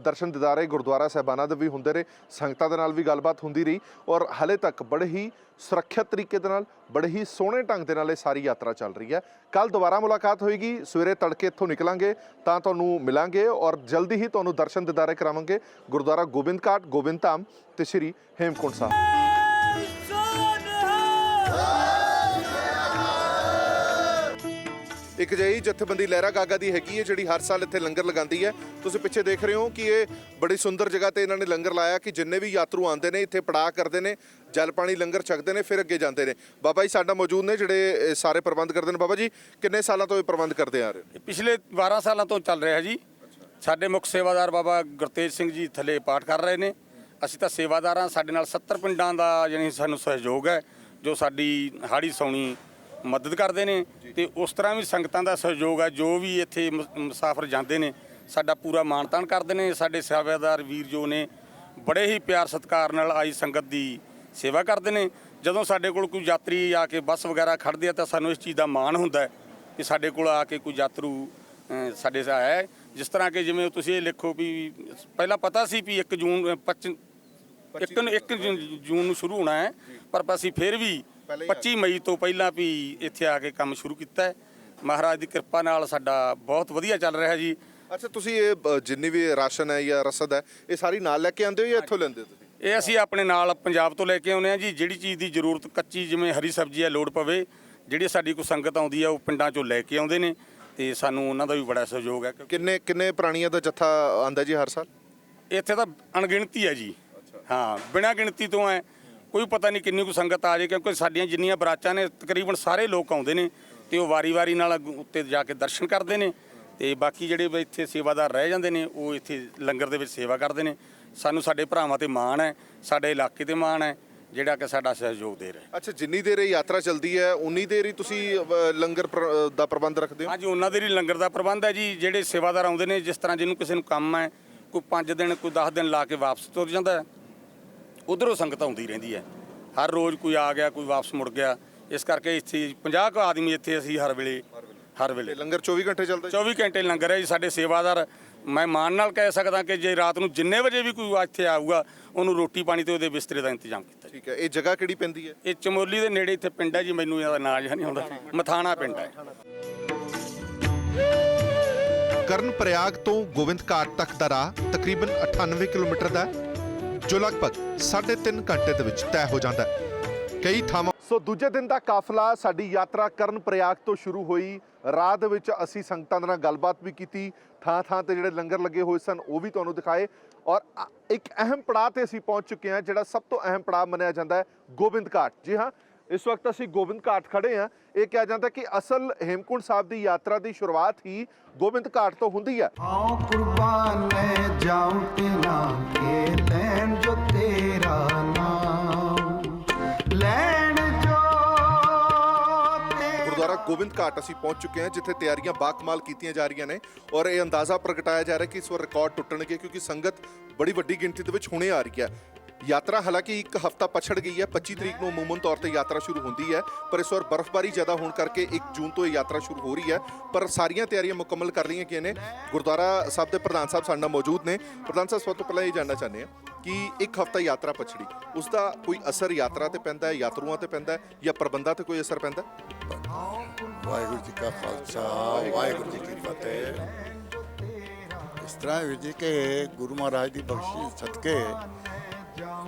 ਦਰਸ਼ਨ ਦਿਦਾਰੇ ਗੁਰਦੁਆਰਾ ਸਾਹਿਬਾਨਾਂ ਦੇ ਵੀ ਹੁੰਦੇ ਰਹੇ, ਸੰਗਤਾਂ ਦੇ ਨਾਲ ਵੀ ਗੱਲਬਾਤ ਹੁੰਦੀ ਰਹੀ ਔਰ ਹਾਲੇ ਤੱਕ ਬੜੇ ਹੀ ਸੁਰੱਖਿਅਤ ਤਰੀਕੇ ਦੇ ਨਾਲ ਬੜੇ ਹੀ ਸੋਹਣੇ ਢੰਗ ਦੇ ਨਾਲ ਇਹ ਸਾਰੀ ਯਾਤਰਾ ਚੱਲ ਰਹੀ ਹੈ। ਕੱਲ ਦੁਬਾਰਾ ਮੁਲਾਕਾਤ ਹੋਏਗੀ, ਸਵੇਰੇ ਤੜਕੇ ਇੱਥੋਂ ਨਿਕਲਾਂਗੇ ਤਾਂ ਤੁਹਾਨੂੰ ਮਿਲਾਂਗੇ ਔਰ ਜਲਦੀ ਹੀ ਤੁਹਾਨੂੰ ਦਰਸ਼ਨ ਦਿਦਾਰੇ ਕਰਾਵਾਂਗੇ ਗੁਰਦੁਆਰਾ ਗੋਬਿੰਦ ਘਾਟ, ਗੋਬਿੰਦ ਧਾਮ ਤੇ ਸ਼੍ਰੀ ਹੇਮਕੁੰਟ ਸਾਹਿਬ। ਇੱਕ ਜਿਹੀ ਜਥੇਬੰਦੀ ਲਹਿਰਾ ਗਾਗਾ ਦੀ ਹੈਗੀ ਹੈ ਜਿਹੜੀ ਹਰ ਸਾਲ ਇੱਥੇ ਲੰਗਰ ਲਗਾਉਂਦੀ ਹੈ। ਤੁਸੀਂ ਪਿੱਛੇ ਦੇਖ ਰਹੇ ਹੋ ਕਿ ਇਹ ਬੜੀ ਸੁੰਦਰ ਜਗ੍ਹਾ ਤੇ ਇਹਨਾਂ ਨੇ ਲੰਗਰ ਲਾਇਆ ਕਿ ਜਿੰਨੇ ਵੀ ਯਾਤਰੂ ਆਉਂਦੇ ਨੇ ਇੱਥੇ ਪੜਾਅ ਕਰਦੇ ਨੇ, ਜਲ ਪਾਣੀ ਲੰਗਰ ਛਕਦੇ ਨੇ, ਫਿਰ ਅੱਗੇ ਜਾਂਦੇ ਨੇ। ਬਾਬਾ ਜੀ ਸਾਡਾ ਮੌਜੂਦ ਨੇ ਜਿਹੜੇ ਸਾਰੇ ਪ੍ਰਬੰਧ ਕਰਦੇ ਨੇ। ਬਾਬਾ ਜੀ ਕਿੰਨੇ ਸਾਲਾਂ ਤੋਂ ਇਹ ਪ੍ਰਬੰਧ ਕਰਦੇ ਆ ਰਹੇ ਹੋ? ਪਿਛਲੇ 12 ਸਾਲਾਂ ਤੋਂ ਚੱਲ ਰਿਹਾ ਜੀ। ਸਾਡੇ ਮੁੱਖ ਸੇਵਾਦਾਰ ਬਾਬਾ ਗੁਰਤੇਜ ਸਿੰਘ ਜੀ ਥੱਲੇ ਪਾਠ ਕਰ ਰਹੇ ਨੇ। ਅਸੀਂ ਤਾਂ ਸੇਵਾਦਾਰ ਹਾਂ। ਸਾਡੇ ਨਾਲ 70 ਪਿੰਡਾਂ ਦਾ ਯਾਨੀ ਸਾਨੂੰ ਸਹਿਯੋਗ ਹੈ ਜੋ ਸਾਡੀ ਹਾੜੀ ਸੌਣੀ ਮਦਦ ਕਰਦੇ ਨੇ ਤੇ ਉਸ ਤਰ੍ਹਾਂ ਵੀ ਸੰਗਤਾਂ ਦਾ ਸਹਿਯੋਗ ਹੈ। ਜੋ ਵੀ ਇੱਥੇ ਮੁਸਾਫਰ ਜਾਂਦੇ ਨੇ ਸਾਡਾ ਪੂਰਾ ਮਾਣ ਤਾਣ ਕਰਦੇ ਨੇ। ਸਾਡੇ ਸੇਵਾਦਾਰ ਵੀਰ ਜੋ ਨੇ ਬੜੇ ਹੀ ਪਿਆਰ ਸਤਿਕਾਰ ਨਾਲ ਆਈ ਸੰਗਤ ਦੀ ਸੇਵਾ ਕਰਦੇ ਨੇ। ਜਦੋਂ ਸਾਡੇ ਕੋਲ ਕੋਈ ਯਾਤਰੀ ਆ ਕੇ ਬੱਸ ਵਗੈਰਾ ਖੜ੍ਹਦੇ ਆ ਤਾਂ ਸਾਨੂੰ ਇਸ ਚੀਜ਼ ਦਾ ਮਾਣ ਹੁੰਦਾ ਹੈ ਕਿ ਸਾਡੇ ਕੋਲ ਆ ਕੇ ਕੋਈ ਯਾਤਰੂ ਸਾਡੇ ਆਇਆ ਹੈ। ਜਿਸ ਤਰ੍ਹਾਂ ਕਿ ਜਿਵੇਂ ਤੁਸੀਂ ਇਹ ਲਿਖੋ ਵੀ ਪਹਿਲਾਂ ਪਤਾ ਸੀ ਵੀ 1 ਜੂਨ ਨੂੰ ਸ਼ੁਰੂ ਹੋਣਾ ਹੈ, ਪਰ ਅਸੀਂ ਫਿਰ ਵੀ 25 ਮਈ ਤੋਂ ਪਹਿਲਾਂ ਵੀ ਇੱਥੇ ਆ ਕੇ ਕੰਮ ਸ਼ੁਰੂ ਕੀਤਾ ਹੈ। ਮਹਾਰਾਜ ਦੀ ਕਿਰਪਾ ਨਾਲ ਸਾਡਾ ਬਹੁਤ ਵਧੀਆ ਚੱਲ ਰਿਹਾ ਜੀ। ਅੱਛਾ, ਤੁਸੀਂ ਇਹ ਜਿੰਨੀ ਵੀ ਰਾਸ਼ਨ ਹੈ ਜਾਂ ਰਸਦ ਹੈ ਇਹ ਸਾਰੀ ਨਾਲ ਲੈ ਕੇ ਆਉਂਦੇ ਹੋ ਜਾਂ ਇੱਥੋਂ ਲੈਂਦੇ ਹੋ ਤੁਸੀਂ? ਇਹ ਅਸੀਂ ਆਪਣੇ ਨਾਲ ਪੰਜਾਬ ਤੋਂ ਲੈ ਕੇ ਆਉਂਦੇ ਹਾਂ ਜੀ। ਜਿਹੜੀ ਚੀਜ਼ ਦੀ ਜ਼ਰੂਰਤ ਕੱਚੀ ਜਿਵੇਂ ਹਰੀ ਸਬਜ਼ੀ ਹੈ ਲੋੜ ਪਵੇ, ਜਿਹੜੀ ਸਾਡੀ ਕੋਈ ਸੰਗਤ ਆਉਂਦੀ ਹੈ ਉਹ ਪਿੰਡਾਂ ਚੋਂ ਲੈ ਕੇ ਆਉਂਦੇ ਨੇ ਤੇ ਸਾਨੂੰ ਉਹਨਾਂ ਦਾ ਵੀ ਬੜਾ ਸਹਿਯੋਗ ਹੈ। ਕਿੰਨੇ ਪ੍ਰਾਣੀਆਂ ਦਾ ਜੱਥਾ ਆਉਂਦਾ ਜੀ ਹਰ ਸਾਲ? ਇੱਥੇ ਤਾਂ ਅਣਗਿਣਤੀ ਹੈ ਜੀ। ਹਾਂ, ਬਿਨਾਂ ਗਿਣਤੀ ਤੋਂ ਹੈ, ਕੋਈ ਪਤਾ ਨਹੀਂ ਕਿੰਨੀ ਕੁ ਸੰਗਤ ਆ ਜਾਏ ਕਿਉਂਕਿ ਸਾਡੀਆਂ ਜਿੰਨੀਆਂ ਬਰਾਚਾਂ ਨੇ ਤਕਰੀਬਨ ਸਾਰੇ ਲੋਕ ਆਉਂਦੇ ਨੇ ਤੇ ਉਹ ਵਾਰੀ-ਵਾਰੀ ਨਾਲ ਉੱਤੇ ਜਾ ਕੇ ਦਰਸ਼ਨ ਕਰਦੇ ਨੇ ਤੇ ਬਾਕੀ ਜਿਹੜੇ ਵੀ ਇੱਥੇ ਸੇਵਾਦਾਰ ਰਹਿ ਜਾਂਦੇ ਨੇ ਉਹ ਇੱਥੇ ਲੰਗਰ ਦੇ ਵਿੱਚ ਸੇਵਾ ਕਰਦੇ ਨੇ। ਸਾਨੂੰ ਸਾਡੇ ਭਰਾਵਾਂ ਤੇ ਮਾਣ ਹੈ, ਸਾਡੇ ਇਲਾਕੇ ਤੇ ਮਾਣ ਹੈ ਜਿਹੜਾ ਕਿ ਸਾਡਾ ਸਹਿਯੋਗ ਦੇ ਰਿਹਾ। ਅੱਛਾ, ਜਿੰਨੀ ਦੇਰ ਇਹ ਯਾਤਰਾ ਚੱਲਦੀ ਹੈ ਉਨੀ ਦੇਰ ਹੀ ਤੁਸੀਂ ਲੰਗਰ ਦਾ ਪ੍ਰਬੰਧ ਰੱਖਦੇ ਹੋ? ਹਾਂਜੀ, ਉਹਨਾਂ ਦੇ ਲਈ ਲੰਗਰ ਦਾ ਪ੍ਰਬੰਧ ਹੈ ਜੀ। ਜਿਹੜੇ ਸੇਵਾਦਾਰ ਆਉਂਦੇ ਨੇ, ਜਿਸ ਤਰ੍ਹਾਂ ਜਿਹਨੂੰ ਕਿਸੇ ਨੂੰ ਕੰਮ ਹੈ, ਕੋਈ 5 ਦਿਨ ਕੋਈ 10 ਦਿਨ ਲਾ ਕੇ ਵਾਪਸ ਤੁਰ ਜਾਂਦਾ ਹੈ, ਉਧਰੋਂ ਸੰਗਤ ਆਉਂਦੀ ਰਹਿੰਦੀ ਹੈ। ਹਰ ਰੋਜ਼ ਕੋਈ ਆ ਗਿਆ, ਕੋਈ ਵਾਪਸ ਮੁੜ ਗਿਆ। ਇਸ ਕਰਕੇ ਇੱਥੇ 50 ਕੁ ਆਦਮੀ ਇੱਥੇ ਅਸੀਂ ਹਰ ਵੇਲੇ ਲੰਗਰ 24 ਘੰਟੇ ਚੱਲਦਾ? 24 ਘੰਟੇ ਲੰਗਰ ਹੈ ਜੀ। ਸਾਡੇ ਸੇਵਾਦਾਰ, ਮੈਂ ਮਾਣ ਨਾਲ ਕਹਿ ਸਕਦਾ ਕਿ ਜੇ ਰਾਤ ਨੂੰ ਜਿੰਨੇ ਵਜੇ ਵੀ ਕੋਈ ਇੱਥੇ ਆਊਗਾ ਉਹਨੂੰ ਰੋਟੀ ਪਾਣੀ ਤੇ ਉਹਦੇ ਬਿਸਤਰੇ ਦਾ ਇੰਤਜ਼ਾਮ ਕੀਤਾ। ਠੀਕ ਹੈ। ਇਹ ਜਗ੍ਹਾ ਕਿਹੜੀ ਪੈਂਦੀ ਹੈ? ਇਹ ਚਮੋਲੀ ਦੇ ਨੇੜੇ ਇੱਥੇ ਪਿੰਡ ਹੈ ਜੀ, ਮੈਨੂੰ ਇਹਦਾ ਨਾਂ ਜਿਹਾ ਨਹੀਂ ਆਉਂਦਾ, ਮਥਾਣਾ ਪਿੰਡ ਹੈ। ਕਰਨ ਪ੍ਰਯਾਗ ਤੋਂ ਗੋਬਿੰਦ ਘਾਟ ਤੱਕ ਦਾ ਰਾਹ ਤਕਰੀਬਨ 98 ਕਿਲੋਮੀਟਰ ਦਾ ਹੈ, ਜੋ ਲਗਭਗ 3.5 ਘੰਟੇ ਦੇ ਵਿੱਚ ਤੈਅ ਹੋ ਜਾਂਦਾ ਹੈ। ਕਈ ਥਾਵਾਂ ਸੋ ਦੂਜੇ ਦਿਨ ਦਾ ਕਾਫਲਾ ਸਾਡੀ ਯਾਤਰਾ ਕਰਨ ਪ੍ਰਯਾਗ ਤੋਂ ਸ਼ੁਰੂ ਹੋਈ। ਰਾਹ ਦੇ ਵਿੱਚ ਅਸੀਂ ਸੰਗਤਾਂ ਦੇ ਨਾਲ ਗੱਲਬਾਤ ਵੀ ਕੀਤੀ, ਥਾਂ ਤੇ ਜਿਹੜੇ ਲੰਗਰ ਲੱਗੇ ਹੋਏ ਸਨ ਉਹ ਵੀ ਤੁਹਾਨੂੰ ਦਿਖਾਏ, ਔਰ ਇੱਕ ਅਹਿਮ ਪੜਾਅ ਤੇ ਅਸੀਂ ਪਹੁੰਚ ਚੁੱਕੇ ਹਾਂ ਜਿਹੜਾ ਸਭ ਤੋਂ ਅਹਿਮ ਪੜਾਅ ਮੰਨਿਆ ਜਾਂਦਾ ਹੈ, ਗੋਬਿੰਦ ਘਾਟ। ਜੀ ਹਾਂ, ਇਸ ਵਕਤ ਅਸੀਂ ਗੋਬਿੰਦ ਘਾਟ ਖੜੇ ਹਾਂ। ਇਹ ਕਿਹਾ ਜਾਂਦਾ ਕਿ ਅਸਲ ਹੇਮਕੁੰਟ ਸਾਹਿਬ ਦੀ ਯਾਤਰਾ ਦੀ ਸ਼ੁਰੂਆਤ ਹੀ ਗੋਬਿੰਦ ਘਾਟ ਤੋਂ ਹੁੰਦੀ ਹੈ। ਆਓ ਕੁਰਬਾਨ ਲੈ ਜਾਉ ਤੇ ਨਾਮ ਕੇ ਲੈਣ ਜੋ ਤੇਰਾ ਨਾਮ ਲੈਣ ਜੋ ਗੁਰਦੁਆਰਾ ਗੋਬਿੰਦ ਘਾਟ ਅਸੀਂ ਪਹੁੰਚ ਚੁੱਕੇ ਹਾਂ, ਜਿੱਥੇ ਤਿਆਰੀਆਂ ਬਾਕਮਾਲ ਕੀਤੀਆਂ ਜਾ ਰਹੀਆਂ ਨੇ, ਔਰ ਇਹ ਅੰਦਾਜ਼ਾ ਪ੍ਰਗਟਾਇਆ ਜਾ ਰਿਹਾ ਕਿ ਇਸ ਵਾਰ ਰਿਕਾਰਡ ਟੁੱਟਣਗੇ ਕਿਉਂਕਿ ਸੰਗਤ ਬੜੀ ਵੱਡੀ ਗਿਣਤੀ ਦੇ ਵਿੱਚ ਹੁਣੇ ਆ ਰਹੀ ਹੈ। ਯਾਤਰਾ ਹਾਲਾਂਕਿ ਇੱਕ ਹਫ਼ਤਾ ਪਛੜ ਗਈ ਹੈ। 25 ਤਰੀਕ ਨੂੰ ਅਮੂਮਨ ਤੌਰ ਤੇ ਯਾਤਰਾ ਸ਼ੁਰੂ ਹੁੰਦੀ ਹੈ, ਪਰ ਇਸ ਵਾਰ ਬਰਫ਼ਬਾਰੀ ਜ਼ਿਆਦਾ ਹੋਣ ਕਰਕੇ 1 ਜੂਨ ਤੋਂ ਇਹ ਯਾਤਰਾ ਸ਼ੁਰੂ ਹੋ ਰਹੀ ਹੈ। ਪਰ ਸਾਰੀਆਂ ਤਿਆਰੀਆਂ ਮੁਕੰਮਲ ਕਰ ਲਈਆਂ ਗਈਆਂ ਨੇ। ਗੁਰਦੁਆਰਾ ਸਾਹਿਬ ਦੇ ਪ੍ਰਧਾਨ ਸਾਹਿਬ ਸਾਡੇ ਨਾਲ ਮੌਜੂਦ ਨੇ। ਪ੍ਰਧਾਨ ਸਾਹਿਬ, ਸਭ ਤੋਂ ਪਹਿਲਾਂ ਇਹ ਜਾਣਨਾ ਚਾਹੁੰਦੇ ਹਾਂ ਕਿ 1 ਹਫ਼ਤਾ ਯਾਤਰਾ ਪਛੜੀ, ਉਸ ਦਾ ਕੋਈ ਅਸਰ ਯਾਤਰਾ ਤੇ ਪੈਂਦਾ ਹੈ, ਯਾਤਰੂਆਂ ਤੇ ਪੈਂਦਾ ਹੈ, ਜਾਂ ਪ੍ਰਬੰਧਾਂ ਤੇ ਕੋਈ ਅਸਰ ਪੈਂਦਾ? ਵਾਹਿਗੁਰੂ ਜੀ ਕਾ ਖਾਲਸਾ, ਵਾਹਿਗੁਰੂ ਜੀ ਕੀ ਫਤਿਹ। ਇਸ ਤਰ੍ਹਾਂ ਹੈ ਜੀ ਕਿ ਗੁਰੂ ਮਹਾਰਾਜ ਦੀ ਬਖਸ਼ਿਸ਼ ਸਦਕੇ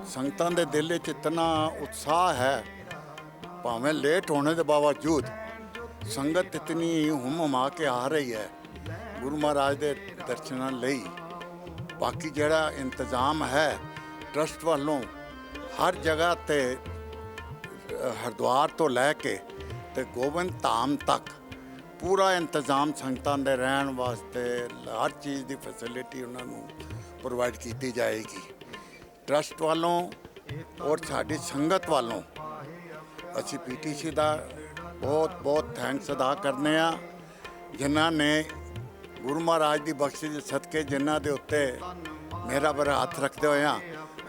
ਸੰਗਤਾਂ ਦੇ ਦਿਲ ਵਿੱਚ ਇਤਨਾ ਉਤਸ਼ਾਹ ਹੈ, ਭਾਵੇਂ ਲੇਟ ਹੋਣੇ ਦੇ ਬਾਵਜੂਦ ਸੰਗਤ ਇਤਨੀ ਹੁਮਾ ਕੇ ਆ ਰਹੀ ਹੈ ਗੁਰੂ ਮਹਾਰਾਜ ਦੇ ਦਰਸ਼ਨਾਂ ਲਈ। ਬਾਕੀ ਜਿਹੜਾ ਇੰਤਜ਼ਾਮ ਹੈ ਟਰਸਟ ਵੱਲੋਂ ਹਰ ਜਗ੍ਹਾ ਤੇ, ਹਰਿਦੁਆਰ ਤੋਂ ਲੈ ਕੇ ਤੇ ਗੋਬਿੰਦ ਧਾਮ ਤੱਕ ਪੂਰਾ ਇੰਤਜ਼ਾਮ ਸੰਗਤਾਂ ਦੇ ਰਹਿਣ ਵਾਸਤੇ, ਹਰ ਚੀਜ਼ ਦੀ ਫੈਸਿਲਿਟੀ ਉਹਨਾਂ ਨੂੰ ਪ੍ਰੋਵਾਈਡ ਕੀਤੀ ਜਾਏਗੀ। ਟਰਸਟ ਵੱਲੋਂ ਔਰ ਸਾਡੀ ਸੰਗਤ ਵੱਲੋਂ ਅਸੀਂ ਪੀਟੀਸੀ ਦਾ ਬਹੁਤ ਥੈਂਕਸ ਅਦਾ ਕਰਨੇ ਆ, ਜਿਨ੍ਹਾਂ ਨੇ ਗੁਰੂ ਮਹਾਰਾਜ ਦੀ ਬਖਸ਼ਿਸ਼ ਸਦਕੇ ਜਿਨ੍ਹਾਂ ਦੇ ਉੱਤੇ ਮੇਰਾ ਬਰਾ ਹੱਥ ਰੱਖਦੇ ਹੋਏ ਆ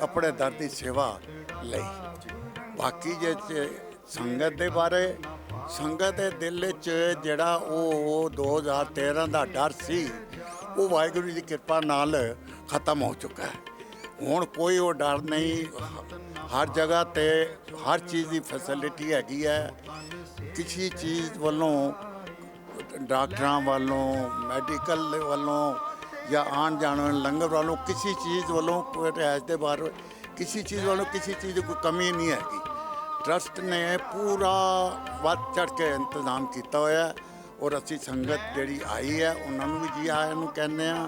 ਆਪਣੇ ਦਰ ਦੀ ਸੇਵਾ ਲਈ। ਬਾਕੀ ਜੇ ਸੰਗਤ ਦੇ ਬਾਰੇ, ਸੰਗਤ ਦੇ ਦਿਲ ਵਿੱਚ ਜਿਹੜਾ ਉਹ 2013 ਦਾ ਡਰ ਸੀ ਉਹ ਵਾਹਿਗੁਰੂ ਦੀ ਕਿਰਪਾ ਨਾਲ ਖਤਮ ਹੋ ਚੁੱਕਾ ਹੈ। ਹੁਣ ਕੋਈ ਉਹ ਡਰ ਨਹੀਂ। ਹਰ ਜਗ੍ਹਾ ਤੇ ਹਰ ਚੀਜ਼ ਦੀ ਫੈਸਿਲਿਟੀ ਹੈਗੀ ਹੈ। ਕਿਸੇ ਚੀਜ਼ ਵੱਲੋਂ, ਡਾਕਟਰਾਂ ਵੱਲੋਂ, ਮੈਡੀਕਲ ਵੱਲੋਂ ਜਾਂ ਆਉਣ ਜਾਣ ਵਾਲੇ ਲੰਗਰ ਵੱਲੋਂ, ਕਿਸੇ ਚੀਜ਼ ਵੱਲੋਂ, ਰਿਹਾਇਸ਼ ਦੇ ਬਾਹਰ ਕਿਸੇ ਚੀਜ਼ ਵੱਲੋਂ ਕਿਸੇ ਚੀਜ਼ ਦੀ ਕੋਈ ਕਮੀ ਨਹੀਂ ਹੈਗੀ। ਟਰਸਟ ਨੇ ਪੂਰਾ ਵੱਧ ਚੜ੍ਹ ਕੇ ਇੰਤਜ਼ਾਮ ਕੀਤਾ ਹੋਇਆ, ਔਰ ਅਸੀਂ ਸੰਗਤ ਜਿਹੜੀ ਆਈ ਹੈ ਉਹਨਾਂ ਨੂੰ ਵੀ ਜੀ ਆਇਆਂ ਨੂੰ ਕਹਿੰਦੇ ਹਾਂ,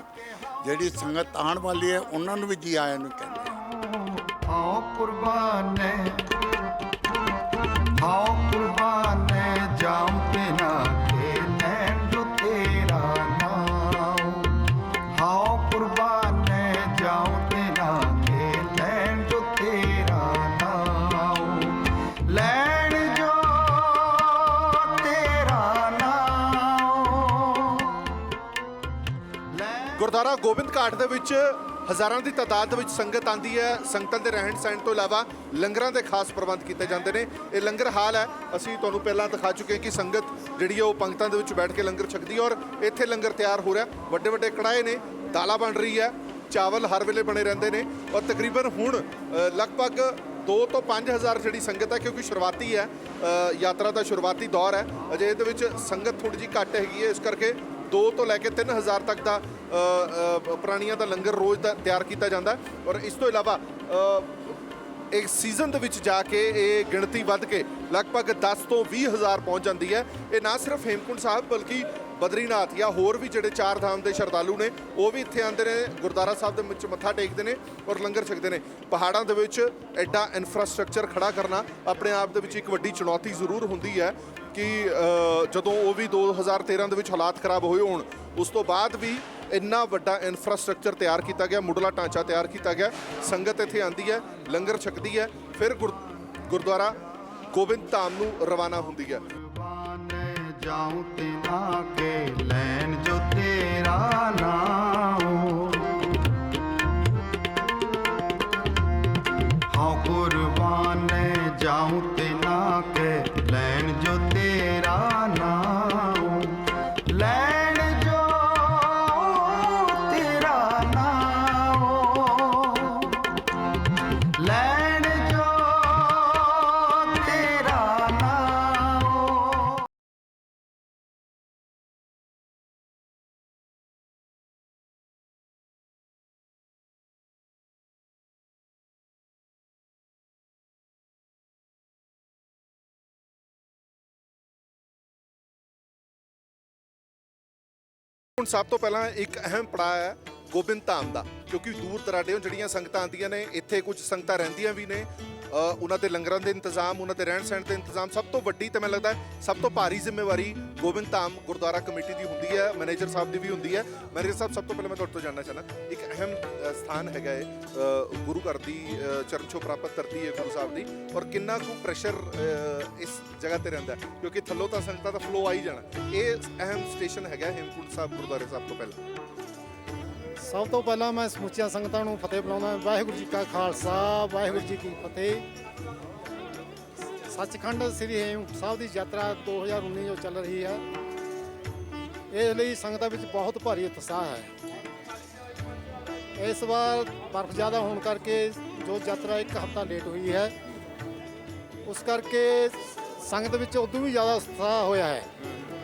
ਜਿਹੜੀ ਸੰਗਤ ਆਉਣ ਵਾਲੀ ਹੈ ਉਹਨਾਂ ਨੂੰ ਵੀ ਜੀ ਆਇਆਂ ਨੂੰ ਕਹਿੰਦੇ ਹਾਂ। ਆਓ ਕੁਰਬਾਨ ਜਾਮ ਤੇ ਨਾ ਕੇ ਲੈਣ ਜੋ ਤੇਰਾ ਨਾਮ। ਆਓ ਕੁਰਬਾਨ ਜਾਮ ਤੇ ਨਾ ਕੇ ਲੈਣ ਜੋ ਤੇਰਾ ਨਾਮ ਲੈਣ ਜੋ ਤੇਰਾ ਨਾਮ। ਗੁਰਦੁਆਰਾ ਗੋਬਿੰਦ ਘਾਟ ਦੇ ਵਿੱਚ ਹਜ਼ਾਰਾਂ ਦੀ ਤਾਦਾਦ ਦੇ ਵਿੱਚ ਸੰਗਤ ਆਉਂਦੀ ਹੈ। ਸੰਗਤਾਂ ਦੇ ਰਹਿਣ ਸਹਿਣ ਤੋਂ ਇਲਾਵਾ ਲੰਗਰਾਂ ਦੇ ਖਾਸ ਪ੍ਰਬੰਧ ਕੀਤੇ ਜਾਂਦੇ ਨੇ। ਇਹ ਲੰਗਰ ਹਾਲ ਹੈ, ਅਸੀਂ ਤੁਹਾਨੂੰ ਪਹਿਲਾਂ ਦਿਖਾ ਚੁੱਕੇ ਹਾਂ ਕਿ ਸੰਗਤ ਜਿਹੜੀ ਹੈ ਉਹ ਪੰਗਤਾਂ ਦੇ ਵਿੱਚ ਬੈਠ ਕੇ ਲੰਗਰ ਛਕਦੀ ਹੈ, ਔਰ ਇੱਥੇ ਲੰਗਰ ਤਿਆਰ ਹੋ ਰਿਹਾ। ਵੱਡੇ ਵੱਡੇ ਕੜਾਏ ਨੇ, ਦਾਲਾਂ ਬਣ ਰਹੀ ਹੈ, ਚਾਵਲ ਹਰ ਵੇਲੇ ਬਣੇ ਰਹਿੰਦੇ ਨੇ, ਔਰ ਤਕਰੀਬਨ ਹੁਣ ਲਗਭਗ 2 ਤੋਂ 5000 ਜਿਹੜੀ ਸੰਗਤ ਹੈ, ਕਿਉਂਕਿ ਸ਼ੁਰੂਆਤੀ ਹੈ ਯਾਤਰਾ ਦਾ ਸ਼ੁਰੂਆਤੀ ਦੌਰ ਹੈ, ਅਜੇ ਇਹਦੇ ਵਿੱਚ ਸੰਗਤ ਥੋੜ੍ਹੀ ਜਿਹੀ ਘੱਟ ਹੈਗੀ ਹੈ। ਇਸ ਕਰਕੇ 2 ਤੋਂ ਲੈ ਕੇ 3000 ਤੱਕ ਦਾ ਪ੍ਰਾਣੀਆਂ ਦਾ ਲੰਗਰ ਰੋਜ਼ ਦਾ ਤਿਆਰ ਕੀਤਾ ਜਾਂਦਾ ਹੈ। ਔਰ ਇਸ ਤੋਂ ਇਲਾਵਾ ਇੱਕ ਸੀਜ਼ਨ ਦੇ ਵਿੱਚ ਜਾ ਕੇ ਇਹ ਗਿਣਤੀ ਵੱਧ ਕੇ ਲਗਭਗ 10 ਤੋਂ 20000 ਪਹੁੰਚ ਜਾਂਦੀ ਹੈ। ਇਹ ਨਾ ਸਿਰਫ ਹੇਮਕੁੰਟ ਸਾਹਿਬ ਬਲਕਿ ਬਦਰੀਨਾਥ ਜਾਂ ਹੋਰ ਵੀ ਜਿਹੜੇ 4 ਧਾਮ ਦੇ ਸ਼ਰਧਾਲੂ ਨੇ ਉਹ ਵੀ ਇੱਥੇ ਆਉਂਦੇ ਨੇ, ਗੁਰਦੁਆਰਾ ਸਾਹਿਬ ਦੇ ਵਿੱਚ ਮੱਥਾ ਟੇਕਦੇ ਨੇ ਔਰ ਲੰਗਰ ਛਕਦੇ ਨੇ। ਪਹਾੜਾਂ ਦੇ ਵਿੱਚ ਐਡਾ ਇਨਫਰਾਸਟ੍ਰਕਚਰ ਖੜਾ ਕਰਨਾ ਆਪਣੇ ਆਪ ਦੇ ਵਿੱਚ ਇੱਕ ਵੱਡੀ ਚੁਣੌਤੀ ਜ਼ਰੂਰ ਹੁੰਦੀ ਹੈ ਕਿ ਜਦੋਂ ਉਹ ਵੀ 2013 ਦੇ ਵਿੱਚ ਹਾਲਾਤ ਖਰਾਬ ਹੋਏ ਹੋਣ, ਉਸ ਤੋਂ ਬਾਅਦ ਵੀ ਇੰਨਾ ਵੱਡਾ ਇਨਫਰਾਸਟ੍ਰਕਚਰ ਤਿਆਰ ਕੀਤਾ ਗਿਆ, ਮੁੱਢਲਾ ਢਾਂਚਾ ਤਿਆਰ ਕੀਤਾ ਗਿਆ। ਸੰਗਤ ਇੱਥੇ ਆਂਦੀ ਹੈ, ਲੰਗਰ ਛਕਦੀ ਹੈ, ਫਿਰ ਗੁਰਦੁਆਰਾ ਗੋਬਿੰਦ ਧਾਮ ਨੂੰ ਰਵਾਨਾ ਹੁੰਦੀ ਹੈ। जाऊं तिना के लैन जो तेरा नाम, हाँ कुर्बान जाऊं तिना के लैन जो तेरा नाम, लैन जो तेरा नाम, लैन जो तेरा नाम। ਹੁਣ ਸਭ ਤੋਂ ਪਹਿਲਾਂ ਇੱਕ ਅਹਿਮ ਪੜਾਅ ਹੈ ਗੋਬਿੰਦ ਧਾਮ ਦਾ, ਕਿਉਂਕਿ ਦੂਰ ਦਰਾਡਿਓਂ ਜਿਹੜੀਆਂ ਸੰਗਤਾਂ ਆਉਂਦੀਆਂ ਨੇ, ਇੱਥੇ ਕੁਝ ਸੰਗਤਾਂ ਰਹਿੰਦੀਆਂ ਵੀ ਨੇ। ਉਹਨਾਂ ਦੇ ਲੰਗਰਾਂ ਦੇ ਇੰਤਜ਼ਾਮ, ਉਹਨਾਂ ਦੇ ਰਹਿਣ ਸਹਿਣ ਦੇ ਇੰਤਜ਼ਾਮ, ਸਭ ਤੋਂ ਵੱਡੀ ਤੇ ਮੈਨੂੰ ਲੱਗਦਾ ਹੈ ਸਭ ਤੋਂ ਭਾਰੀ ਜ਼ਿੰਮੇਵਾਰੀ ਗੋਬਿੰਦ ਧਾਮ ਗੁਰਦੁਆਰਾ ਕਮੇਟੀ ਦੀ ਹੁੰਦੀ ਹੈ, ਮੈਨੇਜਰ ਸਾਹਿਬ ਦੀ ਵੀ ਹੁੰਦੀ ਹੈ। ਮੈਨੇਜਰ ਸਾਹਿਬ, ਸਭ ਤੋਂ ਪਹਿਲਾਂ ਮੈਂ ਤੁਹਾਡੇ ਤੋਂ ਜਾਣਨਾ ਚਾਹੁੰਦਾ, ਇੱਕ ਅਹਿਮ ਸਥਾਨ ਹੈਗਾ ਹੈ, ਗੁਰੂ ਘਰ ਦੀ ਚਰਨ ਛੋਹ ਪ੍ਰਾਪਤ ਧਰਤੀ ਹੈ ਗੁਰੂ ਸਾਹਿਬ ਦੀ, ਔਰ ਕਿੰਨਾ ਕੁ ਪ੍ਰੈਸ਼ਰ ਇਸ ਜਗ੍ਹਾ ਤੇ ਰਹਿੰਦਾ, ਕਿਉਂਕਿ ਥੱਲੋਂ ਤਾਂ ਸੰਗਤਾਂ ਦਾ ਫਲੋ ਆ ਹੀ ਜਾਣਾ। ਇਹ ਅਹਿਮ ਸਟੇਸ਼ਨ ਹੈਗਾ ਹੇਮਕੁੰਟ ਸਾਹਿਬ ਗੁਰਦੁਆਰੇ। ਸਭ ਤੋਂ ਪਹਿਲਾਂ ਸਭ ਤੋਂ ਪਹਿਲਾਂ ਮੈਂ ਸਮੁੱਚੀਆਂ ਸੰਗਤਾਂ ਨੂੰ ਫਤਿਹ ਬੁਲਾਉਂਦਾ। ਵਾਹਿਗੁਰੂ ਜੀ ਕਾ ਖਾਲਸਾ, ਵਾਹਿਗੁਰੂ ਜੀ ਕੀ ਫਤਿਹ। ਸੱਚਖੰਡ ਸ੍ਰੀ ਹੇਮਕੁੰਟ ਸਾਹਿਬ ਦੀ ਯਾਤਰਾ 2019 ਜੋ ਚੱਲ ਰਹੀ ਹੈ, ਇਸ ਲਈ ਸੰਗਤਾਂ ਵਿੱਚ ਬਹੁਤ ਭਾਰੀ ਉਤਸ਼ਾਹ ਹੈ। ਇਸ ਵਾਰ ਬਰਫ਼ ਜ਼ਿਆਦਾ ਹੋਣ ਕਰਕੇ ਜੋ ਯਾਤਰਾ ਇੱਕ ਹਫ਼ਤਾ ਲੇਟ ਹੋਈ ਹੈ, ਉਸ ਕਰਕੇ ਸੰਗਤ ਵਿੱਚ ਉਦੋਂ ਵੀ ਜ਼ਿਆਦਾ ਉਤਸ਼ਾਹ ਹੋਇਆ ਹੈ,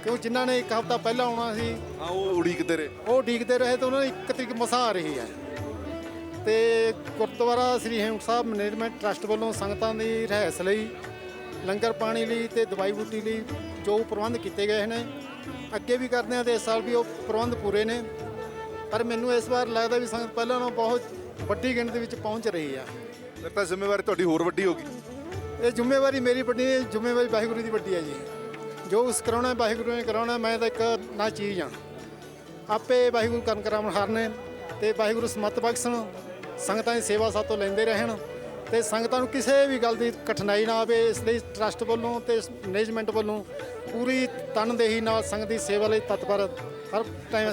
ਕਿਉਂ ਜਿਨ੍ਹਾਂ ਨੇ ਇੱਕ ਹਫ਼ਤਾ ਪਹਿਲਾਂ ਆਉਣਾ ਸੀ ਉਹ ਉਡੀਕਦੇ ਰਹੇ ਤੇ ਉਹਨਾਂ ਦੀ 1 ਤਰੀਕ ਮਸਾਂ ਆ ਰਹੀ ਹੈ। ਤੇ ਗੁਰਦੁਆਰਾ ਸ੍ਰੀ ਹੇਮਕੁੰਟ ਸਾਹਿਬ ਮੈਨੇਜਮੈਂਟ ਟਰਸਟ ਵੱਲੋਂ ਸੰਗਤਾਂ ਦੀ ਰਿਹਾਇਸ਼ ਲਈ, ਲੰਗਰ ਪਾਣੀ ਲਈ ਤੇ ਦਵਾਈ ਬੂਟੀ ਲਈ ਜੋ ਪ੍ਰਬੰਧ ਕੀਤੇ ਗਏ ਨੇ, ਅੱਗੇ ਵੀ ਕਰਦੇ ਹਾਂ ਤੇ ਇਸ ਸਾਲ ਵੀ ਉਹ ਪ੍ਰਬੰਧ ਪੂਰੇ ਨੇ। ਪਰ ਮੈਨੂੰ ਇਸ ਵਾਰ ਲੱਗਦਾ ਵੀ ਸੰਗਤ ਪਹਿਲਾਂ ਨਾਲੋਂ ਬਹੁਤ ਵੱਡੀ ਗਿਣਤੀ ਵਿੱਚ ਪਹੁੰਚ ਰਹੀ ਹੈ। ਫਿਰ ਤਾਂ ਜ਼ਿੰਮੇਵਾਰੀ ਤੁਹਾਡੀ ਹੋਰ ਵੱਡੀ ਹੋਗੀ। ਇਹ ਜ਼ਿੰਮੇਵਾਰੀ ਮੇਰੀ ਵੱਡੀ ਨਹੀਂ, ਜ਼ਿੰਮੇਵਾਰੀ ਵਾਹਿਗੁਰੂ ਦੀ ਵੱਡੀ ਹੈ ਜੀ। ਜੋ ਉਸ ਕਰਾਉਣਾ ਵਾਹਿਗੁਰੂ ਨੇ ਕਰਾਉਣਾ, ਮੈਂ ਤਾਂ ਇੱਕ ਨਾ ਚੀਜ਼ ਹਾਂ। ਆਪੇ ਵਾਹਿਗੁਰੂ ਕਰਨ ਕਰਾਉਣ ਹਰ ਨੇ, ਤੇ ਵਾਹਿਗੁਰੂ ਸਮੱਤ ਬਖਸ਼ਣ, ਸੰਗਤਾਂ ਦੀ ਸੇਵਾ ਸਾਤੋਂ ਲੈਂਦੇ ਰਹਿਣ, ਤੇ ਸੰਗਤਾਂ ਨੂੰ ਕਿਸੇ ਵੀ ਗੱਲ ਦੀ ਕਠਿਨਾਈ ਨਾ ਆਵੇ। ਇਸ ਲਈ ਟਰਸਟ ਵੱਲੋਂ ਤੇ ਮੈਨੇਜਮੈਂਟ ਵੱਲੋਂ ਪੂਰੀ ਤਨਦੇਹੀ ਨਾਲ ਸੰਗਤ ਦੀ ਸੇਵਾ ਲਈ ਤਤਪਰ ਹਰ ਟਾਈਮ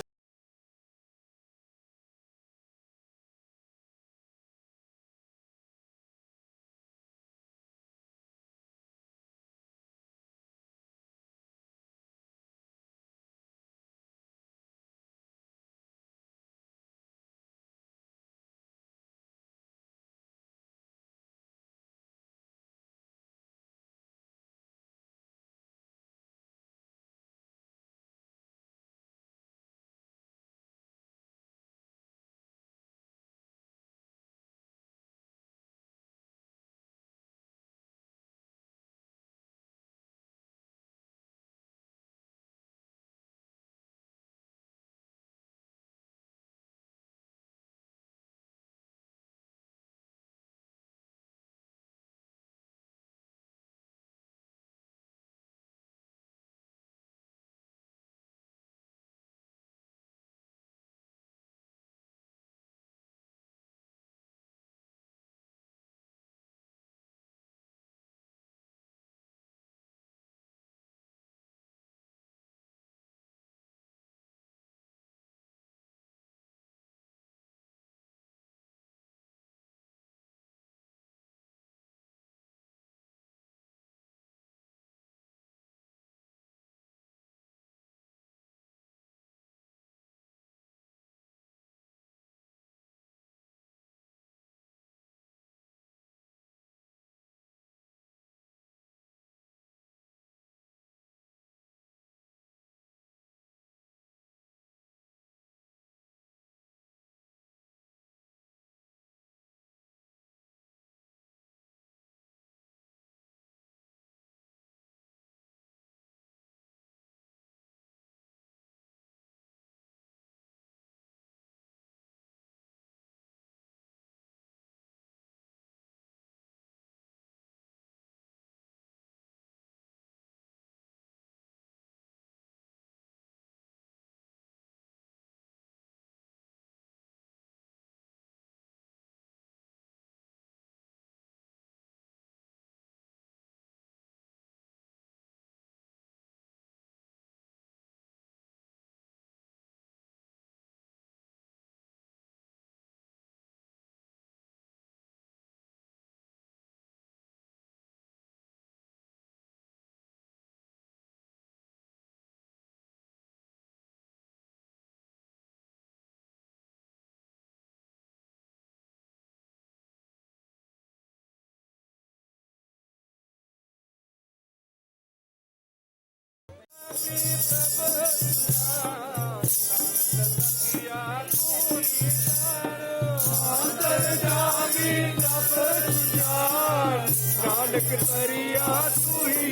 ਨਾਨਕ ਤਰੀਆ ਤੂੰ ਹੀ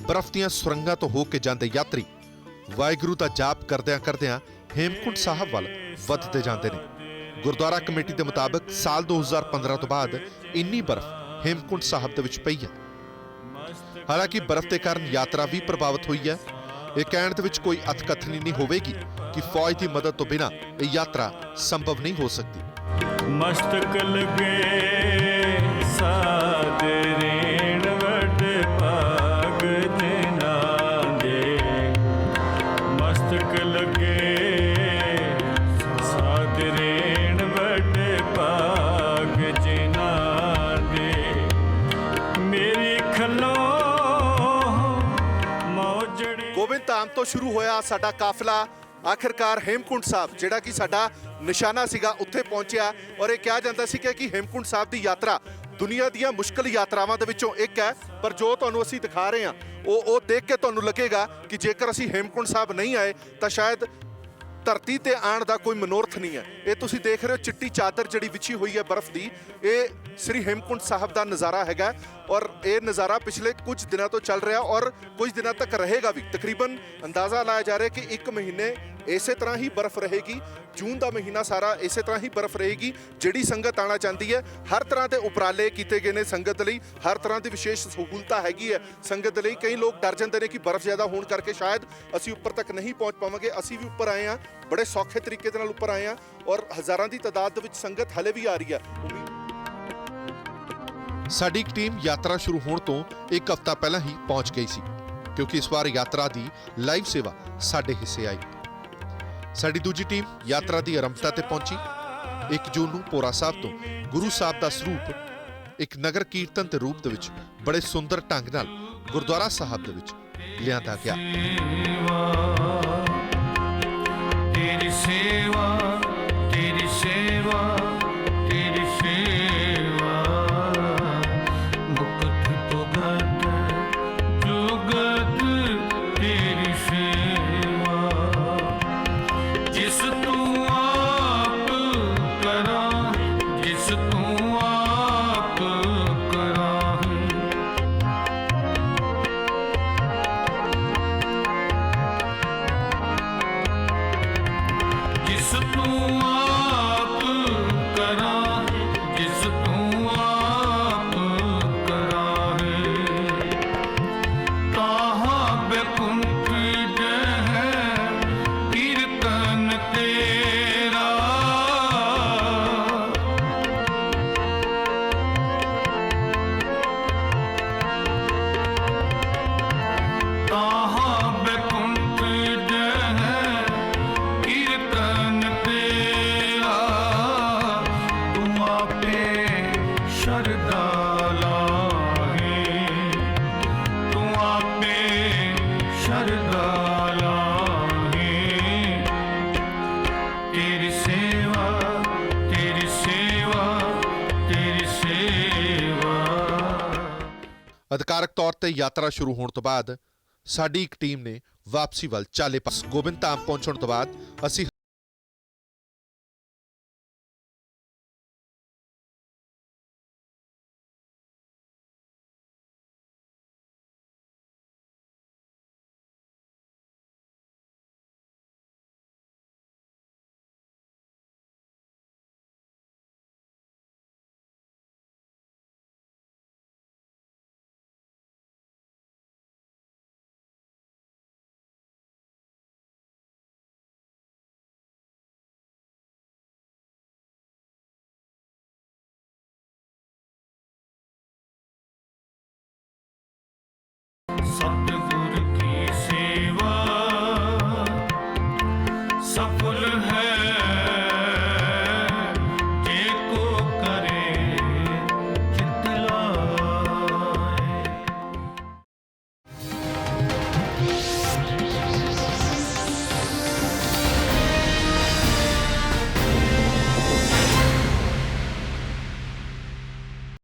ਬਰਫ਼ ਦੀਆਂ ਸੁਰੰਗਾਂ ਤੋਂ ਹੋ ਕੇ ਜਾਂਦੇ ਯਾਤਰੀ ਵਾਹਿਗੁਰੂ ਦਾ ਜਾਪ ਕਰਦਿਆਂ ਹੇਮਕੁੰਟ ਸਾਹਿਬ ਵੱਲ ਵੱਧਦੇ ਜਾਂਦੇ ਨੇ। ਗੁਰਦੁਆਰਾ ਕਮੇਟੀ ਦੇ ਮੁਤਾਬਕ ਸਾਲ 2015 ਤੋਂ ਬਾਅਦ ਇੰਨੀ ਬਰਫ਼ ਹੇਮਕੁੰਟ ਸਾਹਿਬ ਦੇ ਵਿੱਚ ਪਈ ਹੈ। ਹਾਲਾਂਕਿ ਬਰਫ਼ ਦੇ ਕਾਰਨ ਯਾਤਰਾ ਵੀ ਪ੍ਰਭਾਵਿਤ ਹੋਈ ਹੈ। ਇਹ ਕਹਿਣ ਦੇ ਵਿੱਚ ਕੋਈ ਅਤਕਥਨੀ ਨਹੀਂ ਹੋਵੇਗੀ ਕਿ ਫੌਜ ਦੀ ਮਦਦ ਤੋਂ ਬਿਨਾਂ ਇਹ ਯਾਤਰਾ ਸੰਭਵ ਨਹੀਂ ਹੋ ਸਕਦੀ। ਮਸਤਕ ਲਗੇ ਸਾਧ ਰੇਣ ਵਡ ਭਾਗ ਜਿਨ੍ਹਾਂ ਦੇ ਮਸਤਕ ਲਗੇ ਸਾਧ ਰੇਣ ਵਡ ਭਾਗ ਜਿਨ੍ਹਾਂ ਦੇ ਮੇਰੀ ਖਲੋ ਮੌਜੜੀ। ਗੋਬਿੰਦ ਧਾਮ ਤੋਂ ਸ਼ੁਰੂ ਹੋਇਆ ਸਾਡਾ ਕਾਫਲਾ ਆਖਿਰਕਾਰ ਹੇਮਕੁੰਟ ਸਾਹਿਬ ਜਿਹੜਾ ਕਿ ਸਾਡਾ ਨਿਸ਼ਾਨਾ ਸੀਗਾ ਉੱਥੇ ਪਹੁੰਚਿਆ। ਔਰ ਇਹ ਕਿਹਾ ਜਾਂਦਾ ਸੀ ਕਿ ਹੇਮਕੁੰਟ ਸਾਹਿਬ ਦੀ ਯਾਤਰਾ ਦੁਨੀਆ ਦੀਆਂ ਮੁਸ਼ਕਲ ਯਾਤਰਾਵਾਂ ਦੇ ਵਿੱਚੋਂ ਇੱਕ ਹੈ। ਪਰ ਜੋ ਤੁਹਾਨੂੰ ਅਸੀਂ ਦਿਖਾ ਰਹੇ ਹਾਂ ਉਹ ਦੇਖ ਕੇ ਤੁਹਾਨੂੰ ਲੱਗੇਗਾ ਕਿ ਜੇਕਰ ਅਸੀਂ ਹੇਮਕੁੰਟ ਸਾਹਿਬ ਨਹੀਂ ਆਏ ਤਾਂ ਸ਼ਾਇਦ ਧਰਤੀ ਤੇ ਆਉਣ ਦਾ ਕੋਈ ਮਨੋਰਥ ਨਹੀਂ ਹੈ। ਇਹ ਤੁਸੀਂ ਦੇਖ ਰਹੇ ਹੋ ਚਿੱਟੀ ਚਾਦਰ ਜਿਹੜੀ ਵਿਛੀ ਹੋਈ ਹੈ ਬਰਫ਼ ਦੀ, ਇਹ ਸ੍ਰੀ ਹੇਮਕੁੰਟ ਸਾਹਿਬ ਦਾ ਨਜ਼ਾਰਾ ਹੈਗਾ। ਔਰ ਇਹ ਨਜ਼ਾਰਾ ਪਿਛਲੇ ਕੁਝ ਦਿਨਾਂ ਤੋਂ ਚੱਲ ਰਿਹਾ ਔਰ ਕੁਝ ਦਿਨਾਂ ਤੱਕ ਰਹੇਗਾ ਵੀ। ਤਕਰੀਬਨ ਅੰਦਾਜ਼ਾ ਲਾਇਆ ਜਾ ਰਿਹਾ ਕਿ 1 ਮਹੀਨੇ ਇਸੇ ਤਰ੍ਹਾਂ ਹੀ ਬਰਫ਼ ਰਹੇਗੀ। ਜੂਨ ਦਾ ਮਹੀਨਾ ਸਾਰਾ ਇਸੇ ਤਰ੍ਹਾਂ ਹੀ ਬਰਫ਼ ਰਹੇਗੀ। ਜਿਹੜੀ ਸੰਗਤ ਆਉਣਾ ਚਾਹੁੰਦੀ ਹੈ, ਹਰ ਤਰ੍ਹਾਂ ਦੇ ਉਪਰਾਲੇ ਕੀਤੇ ਗਏ ਨੇ ਸੰਗਤ ਲਈ, ਹਰ ਤਰ੍ਹਾਂ ਦੀ ਵਿਸ਼ੇਸ਼ ਸਹੂਲਤਾਂ ਹੈਗੀ ਹੈ ਸੰਗਤ ਲਈ। ਕਈ ਲੋਕ ਡਰ ਜਾਂਦੇ ਨੇ ਕਿ ਬਰਫ਼ ਜ਼ਿਆਦਾ ਹੋਣ ਕਰਕੇ ਸ਼ਾਇਦ ਅਸੀਂ ਉੱਪਰ ਤੱਕ ਨਹੀਂ ਪਹੁੰਚ ਪਾਵਾਂਗੇ। ਅਸੀਂ ਵੀ ਉੱਪਰ ਆਏ ਹਾਂ, ਬੜੇ ਸੌਖੇ ਤਰੀਕੇ ਦੇ ਨਾਲ ਉੱਪਰ ਆਏ ਹਾਂ ਔਰ ਹਜ਼ਾਰਾਂ ਦੀ ਤਾਦਾਦ ਦੇ ਵਿੱਚ ਸੰਗਤ ਹਲੇ ਵੀ ਆ ਰਹੀ ਹੈ। ਸਾਡੀ ਇੱਕ ਟੀਮ ਯਾਤਰਾ ਸ਼ੁਰੂ ਹੋਣ ਤੋਂ ਇੱਕ ਹਫ਼ਤਾ ਪਹਿਲਾਂ ਹੀ ਪਹੁੰਚ ਗਈ ਸੀ ਕਿਉਂਕਿ ਇਸ ਵਾਰ ਯਾਤਰਾ ਦੀ ਲਾਈਵ ਸੇਵਾ ਸਾਡੇ ਹਿੱਸੇ ਆਈ। ਸਾਡੀ ਦੂਜੀ ਟੀਮ ਯਾਤਰਾ ਦੀ ਆਰੰਭਤਾ ਤੇ ਪਹੁੰਚੀ। 1 ਜੂਨ ਨੂੰ ਭੋਰਾ ਸਾਹਿਬ ਤੋਂ ਗੁਰੂ ਸਾਹਿਬ ਦਾ ਸਰੂਪ ਇੱਕ ਨਗਰ ਕੀਰਤਨ ਦੇ ਰੂਪ ਦੇ ਵਿੱਚ ਬੜੇ ਸੁੰਦਰ ਢੰਗ ਨਾਲ ਗੁਰਦੁਆਰਾ ਸਾਹਿਬ ਦੇ ਵਿੱਚ ਲਿਆਂਦਾ ਗਿਆ। ਤੇਰੀ ਸੇਵਾ ਤੇਰੀ ਸੇਵਾ ਤੇਰੀ ਸੇਵਾ ਮੁਕਤ ਭੁਗਤ ਜੁਗਤ ਤੇਰੀ ਸੇਵਾ ਜਿਸ ਤੂੰ ਆਪ ਕਰਾਂ ਜਿਸ ਤੂੰ ਆਪ ਕਰਾਂ ਜਿਸ ਤੂੰ ਆਪ ਕਰਾਂ ਜਿਸ ਤੂੰ ਆਪ ਕਰਾਂ ਤਾਹਾਂ ਬੇਕੁੰਠ ਜਹ ਕੀਰਤਨ ਤੇਰਾ ਤਾਹਾਂ ਬੇਕੁੰਠ ਜਹ ਕੀਰਤਨ ਤੇਰਾ ਤੂੰ ਆਪੇ ਸ਼ਰਧਾ ਲਾਹੇ ਤੂੰ ਆਪੇ ਸ਼ਰਧਾ ਲਾਹੇ ਤੇਰੀ ਸੇਵਾ ਤੇਰੀ ਸੇਵਾ ਤੇਰੀ ਸੇਵਾ। ਅਧਿਕਾਰਕ ਤੌਰ ਤੇ ਯਾਤਰਾ ਸ਼ੁਰੂ ਹੋਣ ਤੋਂ ਬਾਅਦ ਸਾਡੀ ਇੱਕ ਟੀਮ ਨੇ ਵਾਪਸੀ ਵੱਲ ਚਾਲੇ ਪਾਸ। ਗੋਬਿੰਦ ਧਾਮ ਪਹੁੰਚਣ ਤੋਂ ਬਾਅਦ ਅਸੀਂ